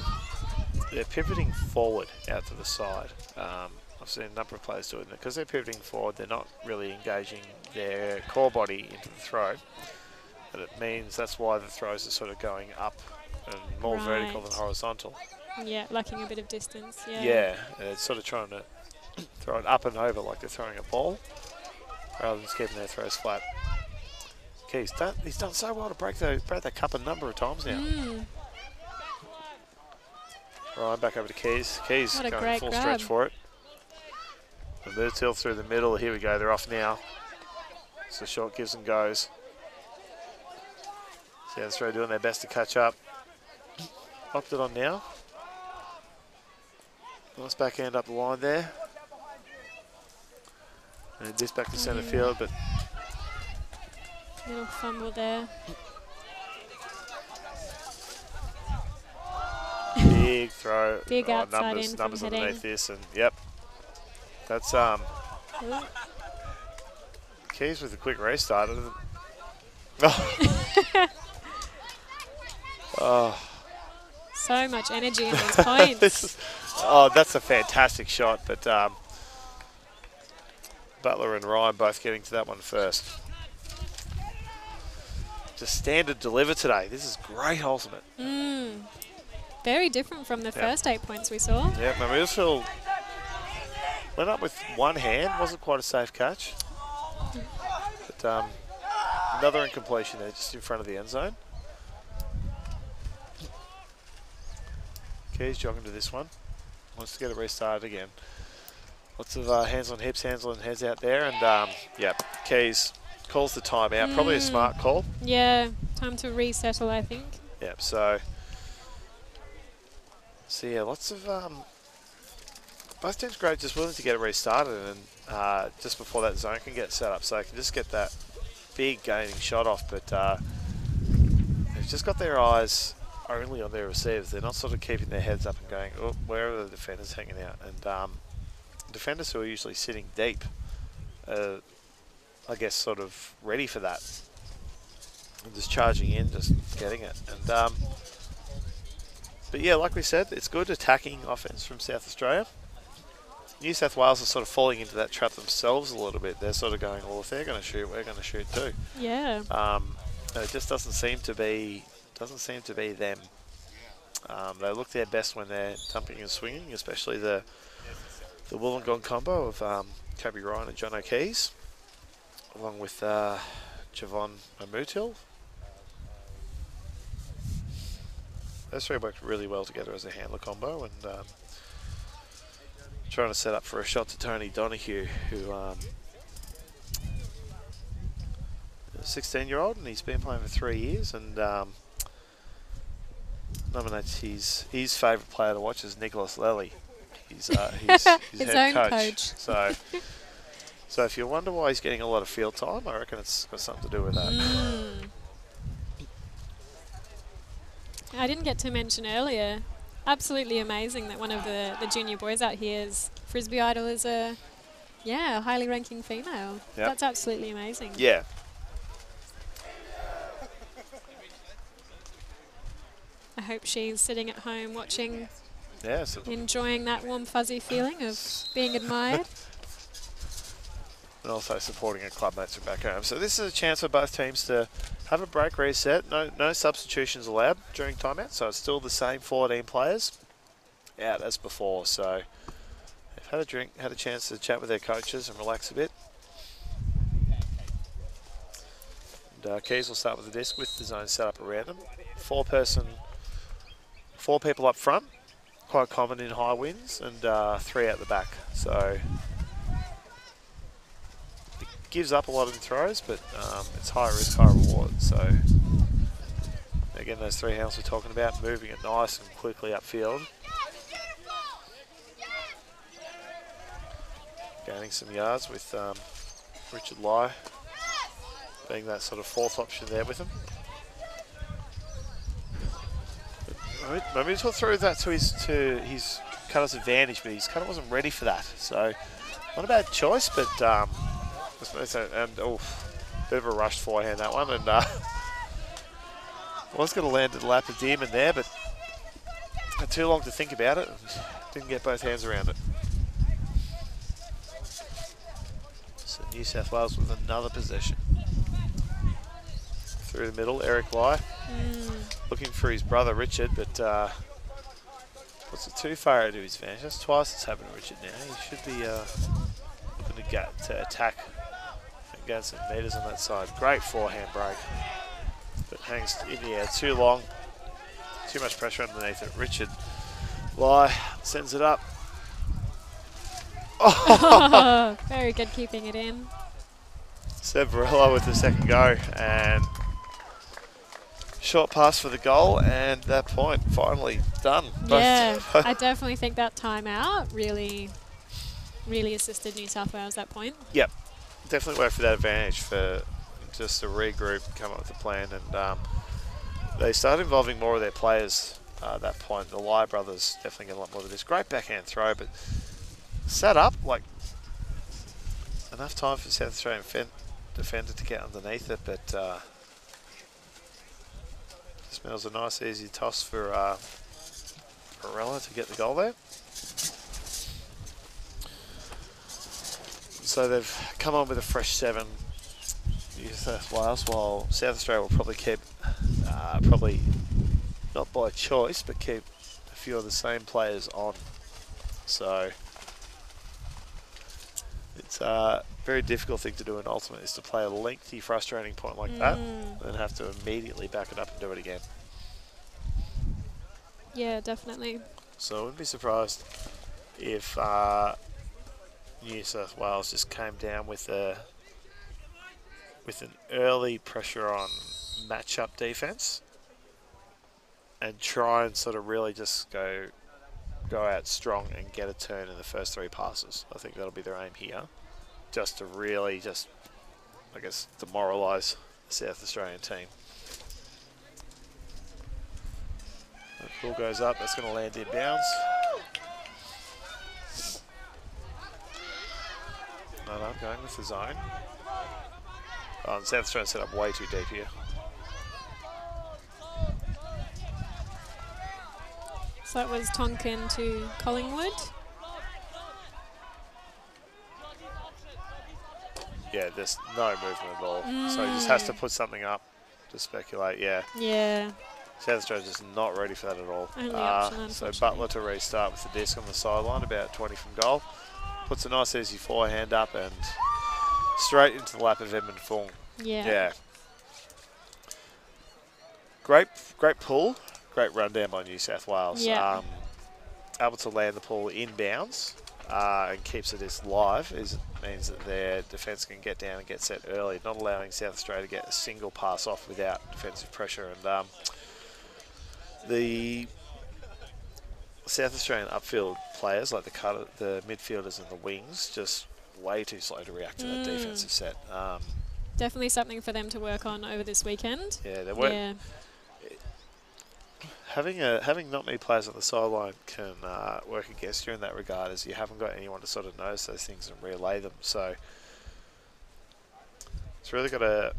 Speaker 3: forward out to the side. I've seen a number of players doing it. Because they're pivoting forward, they're not really engaging their core body into the throw. But it means that's why the throws are sort of going up and more vertical than horizontal.
Speaker 2: Yeah, lacking a bit of distance. Yeah.
Speaker 3: Yeah, it's sort of trying to throw it up and over like they're throwing a ball, rather than just keeping their throws flat. He's done so well to break that cup a number of times now. Ryan back over to Keys. Keys going full stretch for it. The Murtill through the middle. Here we go. They're off now. So short gives and goes. South Australia doing their best to catch up. Popped it on now. Nice backhand up the line there. And this back to centre field, but
Speaker 2: little fumble there.
Speaker 3: Big throw.
Speaker 2: Big outside
Speaker 3: numbers
Speaker 2: from
Speaker 3: underneath this, and yep. That's Keys with a quick restart. Oh.
Speaker 2: So much energy in these points.
Speaker 3: That's a fantastic shot, but Butler and Ryan both getting to that one first. Just standard deliver today. This is great ultimate.
Speaker 2: Very different from the first 8 points we saw.
Speaker 3: Yeah, Mamusfield went up with one hand, wasn't quite a safe catch. But another incompletion there, just in front of the end zone. Keys jogging to this one. Wants to get it restarted again. Lots of hands on hips, hands on heads out there. And, yeah, Keys calls the timeout. Probably a smart call.
Speaker 2: Yeah, time to resettle, I think.
Speaker 3: Yep, so yeah, lots of both teams great, just willing to get it restarted, and just before that zone can get set up, so they can just get that big gaining shot off. But they've just got their eyes only on their receivers. They're not sort of keeping their heads up and going, oh, where are the defenders hanging out? And defenders who are usually sitting deep, I guess, sort of ready for that. And just charging in, just getting it. And but yeah, like we said, it's good attacking offense from South Australia. New South Wales are sort of falling into that trap themselves a little bit. They're sort of going, well, if they're going to shoot, we're going to shoot too.
Speaker 2: Yeah.
Speaker 3: It just doesn't seem to be them. They look their best when they're dumping and swinging, especially the Wollongong combo of Kobe Ryan and John O'Keefe, along with Javon Mamutil. Those three worked really well together as a handler combo, and trying to set up for a shot to Tony Donoghue, who is a 16-year-old, and he's been playing for 3 years, and nominates his favourite player to watch is Nicholas Lely. He's his head coach. So if you wonder why he's getting a lot of field time, I reckon it's got something to do with that.
Speaker 2: I didn't get to mention earlier, absolutely amazing that one of the junior boys out here's Frisbee Idol is a highly ranking female. Yep. That's absolutely amazing.
Speaker 3: Yeah.
Speaker 2: I hope she's sitting at home watching,
Speaker 3: enjoying
Speaker 2: that warm fuzzy feeling of being admired.
Speaker 3: And also supporting her clubmates from back home. So this is a chance for both teams to have a break, reset. No substitutions allowed during timeout, so it's still the same 14 players out as before. So they've had a drink, had a chance to chat with their coaches and relax a bit. And Keys will start with the disc with the zone set up around them. Four people up front, quite common in high winds, and 3 out the back. So gives up a lot in throws, but it's high risk, high reward. So again, those 3 hounds we're talking about, moving it nice and quickly upfield. Gaining some yards with Richard Lai being that sort of 4th option there with him. Maybe he'll throw that to his cutter's advantage, but his cutter wasn't ready for that. So not a bad choice, but bit of a rushed forehand that one, and was going to land at the lap of Dearman there, but had too long to think about it and didn't get both hands around it. So New South Wales with another possession. Through the middle, Eric Lai looking for his brother Richard, but puts it too far into his advantage. That's twice it's happened to Richard now. He should be looking to attack and gain some metres on that side. Great forehand break, but hangs in the air too long. Too much pressure underneath it. Richard Lai sends it up.
Speaker 2: Oh, very good keeping it in.
Speaker 3: Seb Varela with the second go, and short pass for the goal, and that point finally done.
Speaker 2: Yeah, I definitely think that timeout really assisted New South Wales at that point.
Speaker 3: Yep, definitely wait for that advantage for just to regroup, come up with a plan, and they started involving more of their players at that point. The Lai brothers definitely get a lot more of this. Great backhand throw, but set up like enough time for South Australian defender to get underneath it, but smells a nice easy toss for Varela to get the goal there. So they've come on with a fresh 7, New South Wales, while South Australia will probably keep, probably not by choice, but keep few of the same players on. So it's a very difficult thing to do in Ultimate, is to play a lengthy, frustrating point like that and have to immediately back it up and do it again.
Speaker 2: Yeah, definitely.
Speaker 3: So I wouldn't be surprised if New South Wales just came down with an early pressure on match-up defence and try and sort of really just go out strong and get a turn in the first 3 passes. I think that'll be their aim here, just to really I guess, demoralise the South Australian team. The ball goes up, that's going to land in bounds. No, I'm going with the zone. Oh, and South Australia set up way too deep here.
Speaker 2: So that was Tonkin to Collingwood.
Speaker 3: Yeah, there's no movement at all. So he just has to put something up to speculate, yeah.
Speaker 2: Yeah.
Speaker 3: South Australia's just not ready for that at all.
Speaker 2: Only option,
Speaker 3: So
Speaker 2: unfortunately.
Speaker 3: Butler to restart with the disc on the sideline, about 20 from goal. Puts a nice easy forehand up and straight into the lap of Edmund Fung.
Speaker 2: Yeah.
Speaker 3: Great pull. Great rundown by New South Wales.
Speaker 2: Yeah.
Speaker 3: Able to land the ball in bounds and keeps it as live means that their defence can get down and get set early, not allowing South Australia to get a single pass off without defensive pressure. And the South Australian upfield players, like the midfielders and the wings, just way too slow to react to that defensive set.
Speaker 2: Definitely something for them to work on over this weekend.
Speaker 3: Yeah, they weren't.
Speaker 2: Yeah.
Speaker 3: Having not many players on the sideline can work against you in that regard, as you haven't got anyone to sort of notice those things and relay them. So it's really got to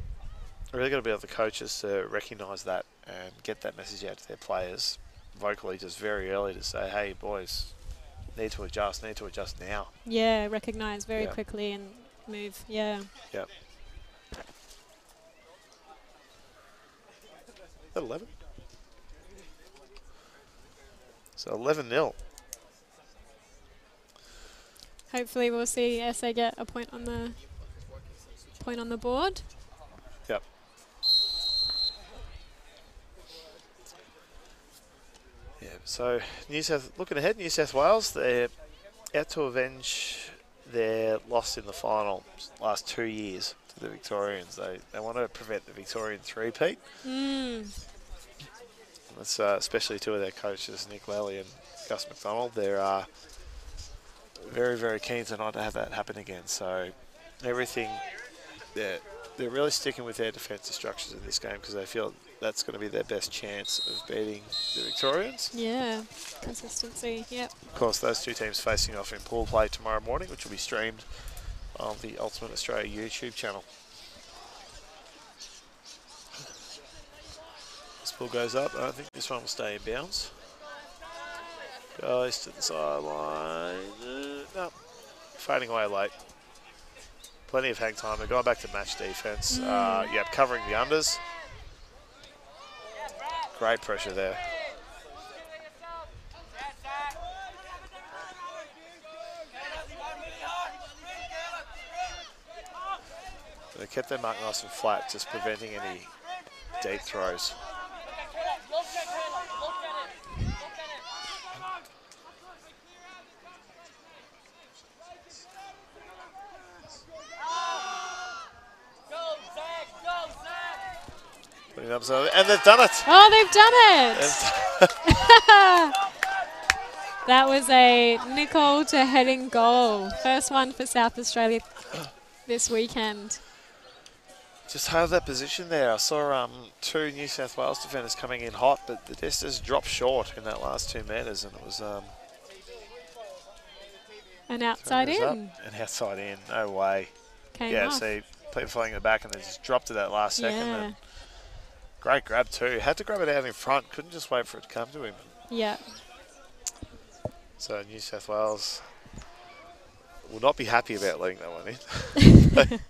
Speaker 3: be able the coaches to recognise that and get that message out to their players vocally, just very early, to say, "Hey, boys, need to adjust now."
Speaker 2: Yeah, recognise very quickly and move. Yeah.
Speaker 3: Yep. Is that 11? So 11-0.
Speaker 2: Hopefully we'll see SA get a point on the board.
Speaker 3: Yep. Yeah. So looking ahead, New South Wales, they're out to avenge their loss in the final last 2 years to the Victorians. They want to prevent the Victorian three-peat. That's especially 2 of their coaches, Nick Lally and Gus McDonald. They're very, very keen to not have that happen again. So everything, they're really sticking with their defensive structures in this game, because they feel that's going to be their best chance of beating the Victorians.
Speaker 2: Yeah, consistency. Yep.
Speaker 3: Of course, those 2 teams facing off in pool play tomorrow morning, which will be streamed on the Ultimate Australia YouTube channel. Ball goes up. I think this one will stay in bounds. Goes to the sideline. No, fading away late. Plenty of hang time. They're going back to match defence. Yep, covering the unders. Great pressure there. They kept their mark nice and flat, just preventing any deep throws. And they've done it.
Speaker 2: Oh, they've done it. That was a nickel to heading goal. First one for South Australia this weekend.
Speaker 3: Just held that position there. I saw 2 New South Wales defenders coming in hot, but the distance dropped short in that last 2 metres, and it was
Speaker 2: an outside in.
Speaker 3: An outside in. No way.
Speaker 2: Came off.
Speaker 3: See, people flying in the back, and they just dropped it that last second.
Speaker 2: Yeah.
Speaker 3: And great grab too. Had to grab it out in front. Couldn't just wait for it to come to him.
Speaker 2: Yeah.
Speaker 3: So New South Wales will not be happy about letting that one in.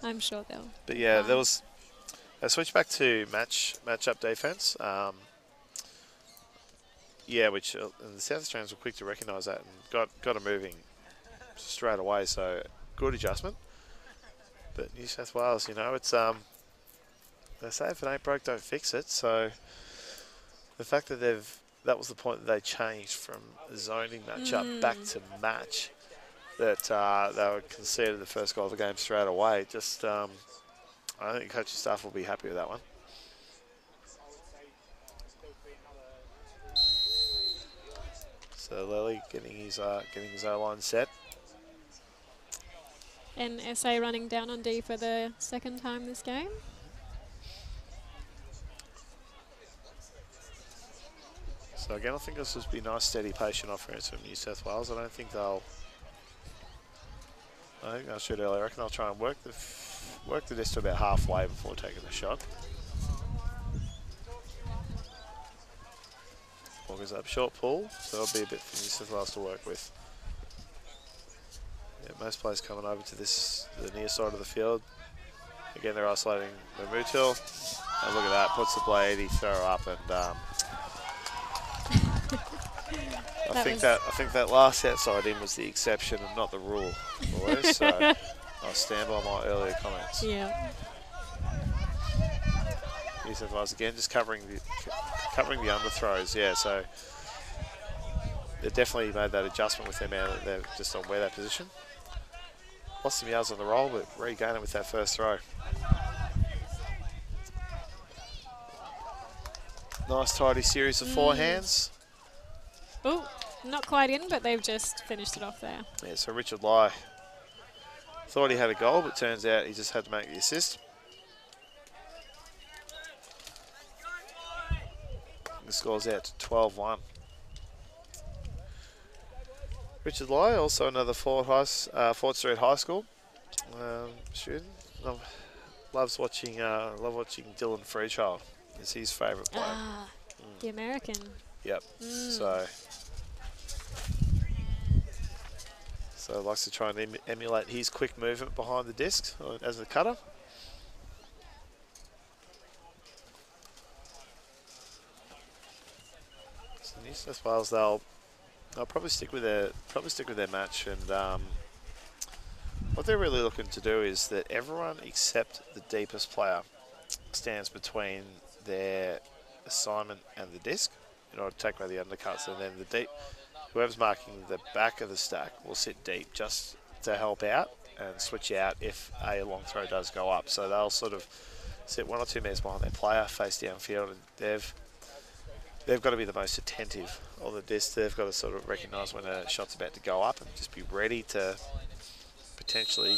Speaker 2: I'm sure they'll.
Speaker 3: But yeah, there was a switch back to match-up defence. Yeah, which and the South Australians were quick to recognise that and got it moving straight away. So good adjustment. But New South Wales, you know, it's they say if it ain't broke, don't fix it. So the fact that that was the point that they changed from a zoning matchup back to match, that they were conceded the first goal of the game straight away. Just I think coaching staff will be happy with that one. So Lely getting his O-line set.
Speaker 2: And SA running down on D for the second time this game.
Speaker 3: So again, I think this will be nice, steady, patient offense from New South Wales. I think they'll shoot early. I reckon they'll try and work the disc to about halfway before taking the shot. Ball goes up short pull, so there'll be a bit for New South Wales to work with. Yeah, most players coming over to the near side of the field. Again, they're isolating the Mutil. And look at that, puts the blade, throw up, and I think that last outside in was the exception and not the rule, boys. So I'll stand by my earlier comments.
Speaker 2: Yeah.
Speaker 3: New South Wales again just covering the underthrows. Yeah, so they definitely made that adjustment with their man. They're just on wear that position. Lost some yards on the roll, but regained it with that first throw. Nice tidy series of forehands.
Speaker 2: Oh, not quite in, but they've just finished it off there.
Speaker 3: Yeah, so Richard Lai thought he had a goal, but turns out he just had to make the assist. The score's out to 12-1. Richard Lai, also another Fort Street High School student. Love watching Dylan Freechild. It's his favourite player.
Speaker 2: Ah, the American.
Speaker 3: Yep. So likes to try and emulate his quick movement behind the disc as a cutter. So New South Wales, they'll probably stick with their match, and what they're really looking to do is that everyone except the deepest player stands between their assignment and the disc in order to take away the undercuts, and then whoever's marking the back of the stack will sit deep just to help out and switch out if a long throw does go up. So they'll sort of sit 1 or 2 metres behind their player, face downfield, and they've got to be the most attentive of the disc. They've got to sort of recognise when a shot's about to go up and just be ready to potentially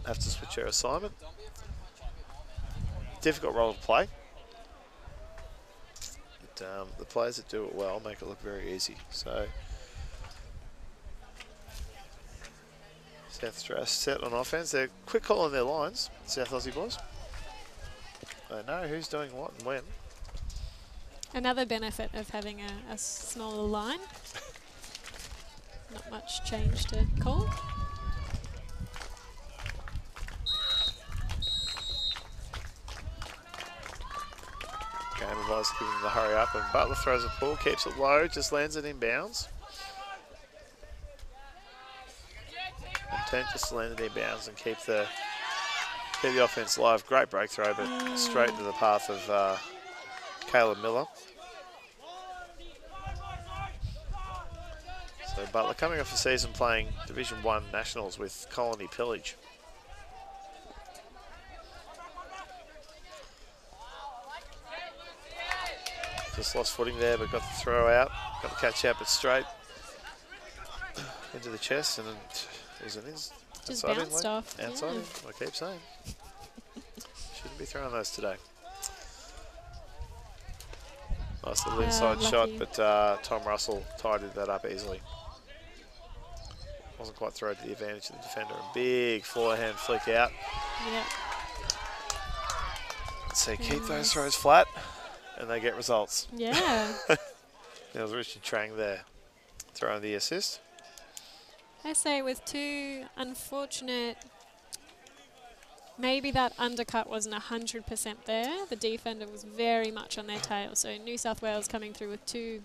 Speaker 3: have to switch their assignment. Difficult role to play. But, the players that do it well make it look very easy. So South Australia set on offense. They're quick call on their lines, South Aussie boys. They know who's doing what and when.
Speaker 2: Another benefit of having a smaller line. Not much change to call.
Speaker 3: Game advice giving them the hurry up, and Butler throws a pull, keeps it low, just lands it in bounds. Intent just to land it in bounds and keep the offense live. Great break throw, but straight into the path of Caleb Miller. So Butler coming off the season playing Division 1 Nationals with Colony Pillage. Just lost footing there, but got the throw out. Got the catch out, but straight into the chest, and is it his?
Speaker 2: Just bounced off.
Speaker 3: Outside him, I keep saying. Shouldn't be throwing those today. Nice little inside shot, but Tom Russell tidied that up easily. Wasn't quite thrown to the advantage of the defender. A big forehand flick out.
Speaker 2: Yep.
Speaker 3: So keep those throws flat, and they get results.
Speaker 2: Yeah.
Speaker 3: There was Richard Trang there throwing the assist.
Speaker 2: I say with 2 unfortunate, maybe that undercut wasn't 100% there. The defender was very much on their tail. So New South Wales coming through with 2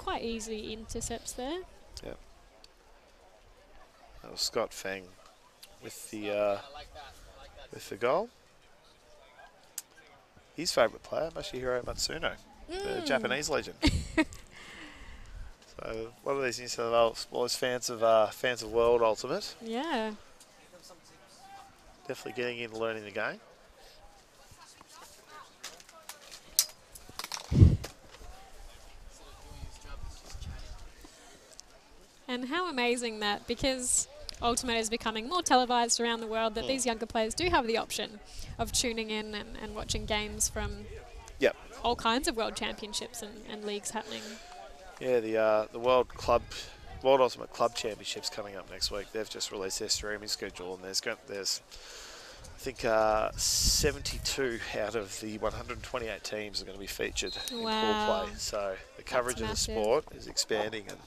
Speaker 2: quite easy intercepts there.
Speaker 3: Yep. That was Scott Feng with the goal. His favourite player, Masahiro Matsuno, the Japanese legend. So a lot of these New South Wales boys fans of World Ultimate.
Speaker 2: Yeah.
Speaker 3: Definitely getting in, learning the game.
Speaker 2: And how amazing that, because Ultimate is becoming more televised around the world, that these younger players do have the option of tuning in and watching games from all kinds of world championships and leagues happening.
Speaker 3: Yeah, the World Ultimate Club Championships coming up next week. They've just released their streaming schedule, and there's I think 72 out of the 128 teams are going to be featured in pool play. So the coverage of the sport is expanding, and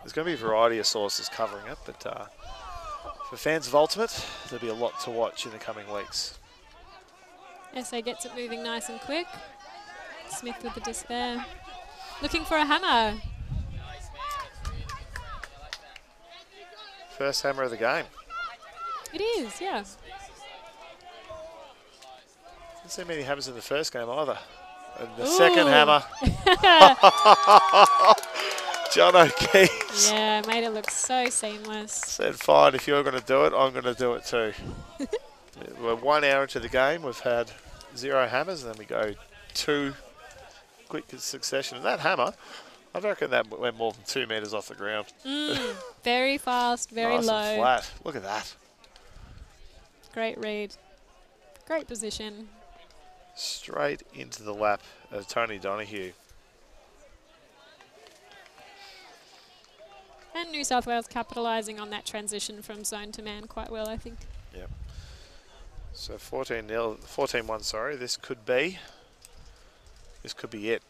Speaker 3: there's going to be a variety of sources covering it. But for fans of Ultimate, there'll be a lot to watch in the coming weeks.
Speaker 2: SA gets it moving nice and quick. Smith with the disc there. Looking for a hammer.
Speaker 3: First hammer of the game.
Speaker 2: It is, yeah.
Speaker 3: Didn't see many hammers in the first game either. And the second hammer. John O'Keefe.
Speaker 2: Yeah, made it look so seamless.
Speaker 3: Said, fine, if you're going to do it, I'm going to do it too. We're 1 hour into the game. We've had 0 hammers, and then we go 2 quick succession. And that hammer, I reckon that went more than 2 metres off the ground.
Speaker 2: Very fast, very
Speaker 3: nice
Speaker 2: low.
Speaker 3: And flat. Look at that.
Speaker 2: Great read. Great position.
Speaker 3: Straight into the lap of Tony Donoghue.
Speaker 2: And New South Wales capitalising on that transition from zone to man quite well, I think.
Speaker 3: Yep. So 14-1, sorry. This could be it.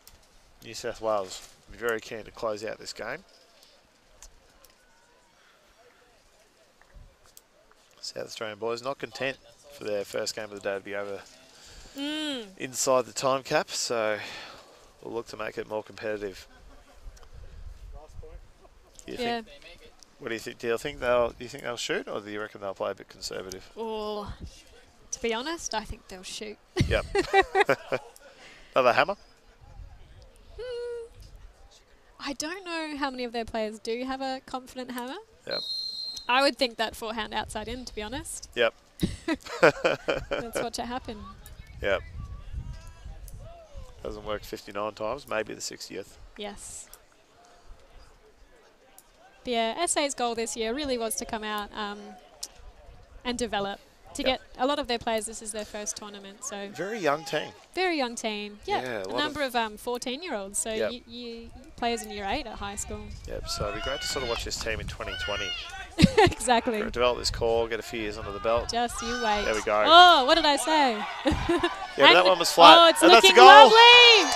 Speaker 3: New South Wales be very keen to close out this game. South Australian boys not content for their first game of the day to be over inside the time cap, so we'll look to make it more competitive. What do you think? Do you think they'll shoot, or do you reckon they'll play a bit conservative?
Speaker 2: Oh, to be honest, I think they'll shoot.
Speaker 3: Yep. Another hammer?
Speaker 2: I don't know how many of their players do have a confident hammer.
Speaker 3: Yep.
Speaker 2: I would think that forehand outside in, to be honest.
Speaker 3: Yep.
Speaker 2: Let's watch it happen.
Speaker 3: Yep. Doesn't work 59 times, maybe the 60th.
Speaker 2: Yes. But yeah, SA's goal this year really was to come out and develop. To get a lot of their players, this is their first tournament. So
Speaker 3: very young team.
Speaker 2: Very young team. Yeah,
Speaker 3: a
Speaker 2: number of 14-year-olds. So you players in year 8 at high school.
Speaker 3: Yep. So it'd be great to sort of watch this team in 2020.
Speaker 2: Exactly.
Speaker 3: Develop this core, get a few years under the belt.
Speaker 2: Just you wait.
Speaker 3: There we go.
Speaker 2: Oh, what did I say?
Speaker 3: Yeah, but that one was flat.
Speaker 2: Oh, it's
Speaker 3: and
Speaker 2: looking
Speaker 3: that's a goal.
Speaker 2: lovely.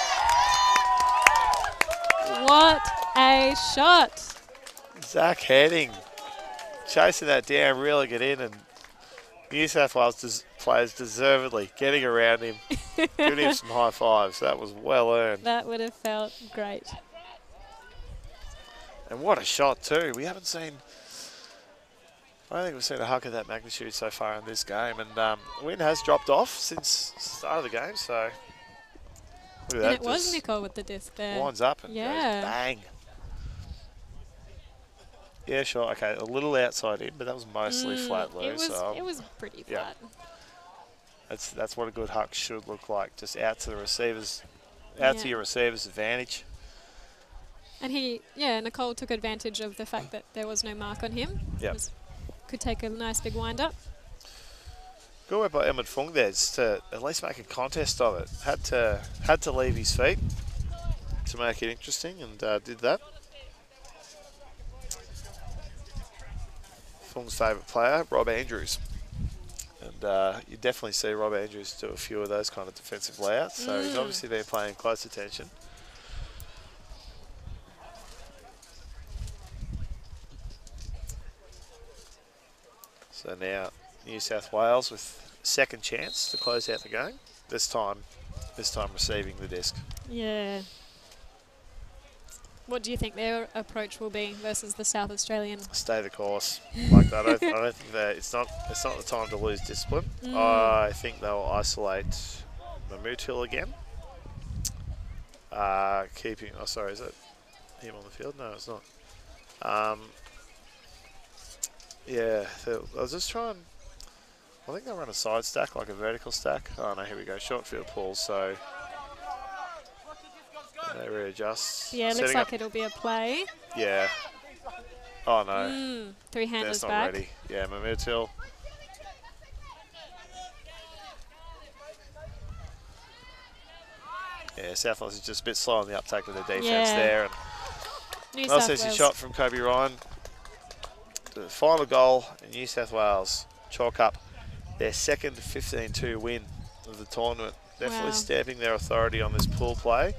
Speaker 2: What a shot.
Speaker 3: Zach Heading chasing that down, reeling it in, and New South Wales players deservedly getting around him, giving him some high fives. That was well earned.
Speaker 2: That would have felt great.
Speaker 3: And what a shot too. I don't think we've seen a hug of that magnitude so far in this game. And wind has dropped off since the start of the game, so look at that.
Speaker 2: And it was Nicole with the disc there.
Speaker 3: Winds up and goes bang. Yeah, sure. Okay, a little outside in, but that was mostly flat low.
Speaker 2: It was pretty flat.
Speaker 3: That's what a good huck should look like. Just out to the receivers, to your receiver's advantage. And
Speaker 2: Nicole took advantage of the fact that there was no mark on him.
Speaker 3: Yep.
Speaker 2: Could take a nice big wind up.
Speaker 3: Good work by Emmett Fung there to at least make a contest of it. Had to leave his feet to make it interesting, and did that. Fung's favourite player, Rob Andrews. And you definitely see Rob Andrews do a few of those kind of defensive layouts, so he's obviously been paying close attention. So now New South Wales with second chance to close out the game. This time receiving the disc.
Speaker 2: Yeah. What do you think their approach will be versus the South Australian?
Speaker 3: Stay the course. Like I don't think that it's not the time to lose discipline. I think they'll isolate Mamoutil again. Keeping. Oh, sorry, is that him on the field? No, it's not. Yeah, they'll just try and. I think they'll run a side stack, like a vertical stack. Oh no, here we go. Short field pull. So they readjust.
Speaker 2: Yeah, looks like it'll be a play.
Speaker 3: Yeah. Oh no.
Speaker 2: Three-handers
Speaker 3: That's not
Speaker 2: back.
Speaker 3: ready. Yeah, Mamoutil. Yeah, South Wales is just a bit slow on the uptake of the defence there. And
Speaker 2: New
Speaker 3: nice
Speaker 2: South
Speaker 3: easy
Speaker 2: Wales.
Speaker 3: shot from Kobe Ryan. The final goal in New South Wales chalk up their second 15-2 win of the tournament. Definitely stamping their authority on this pool play,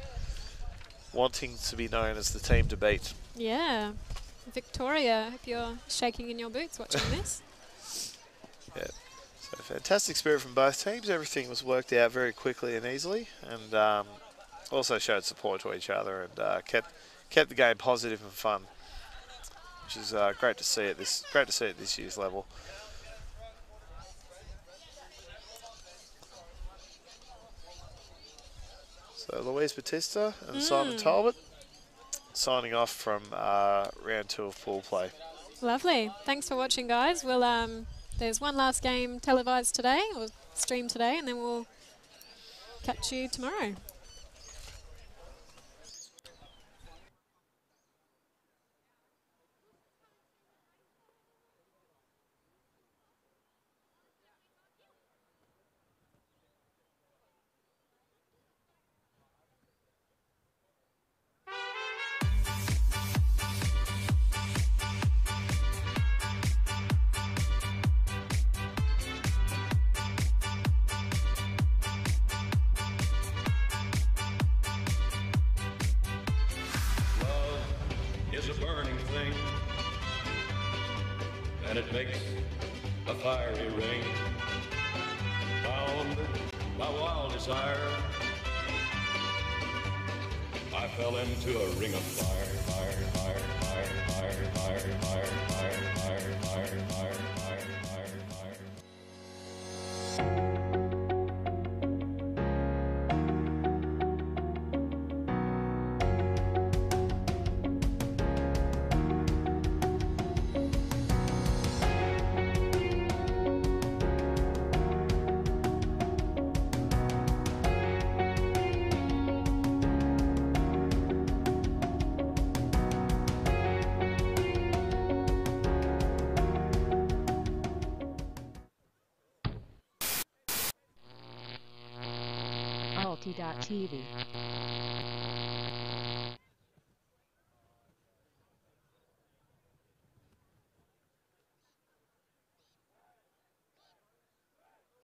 Speaker 3: wanting to be known as the team to beat.
Speaker 2: Yeah. Victoria, I hope you're shaking in your boots watching this.
Speaker 3: Yeah. So fantastic spirit from both teams. Everything was worked out very quickly and easily, and also showed support to each other and kept the game positive and fun, which is great to see at this year's level. So Louise Batista and Simon Talbot signing off from round 2 of pool play.
Speaker 2: Lovely. Thanks for watching, guys. We'll there's one last game televised today, or streamed today, and then we'll catch you tomorrow.
Speaker 1: Is a burning thing, and it makes a fiery ring. Bound by wild desire, I fell into a ring of fire, fire, fire, fire, fire, fire, fire, fire, fire, fire, fire, fire, fire, fire.
Speaker 5: Alti.tv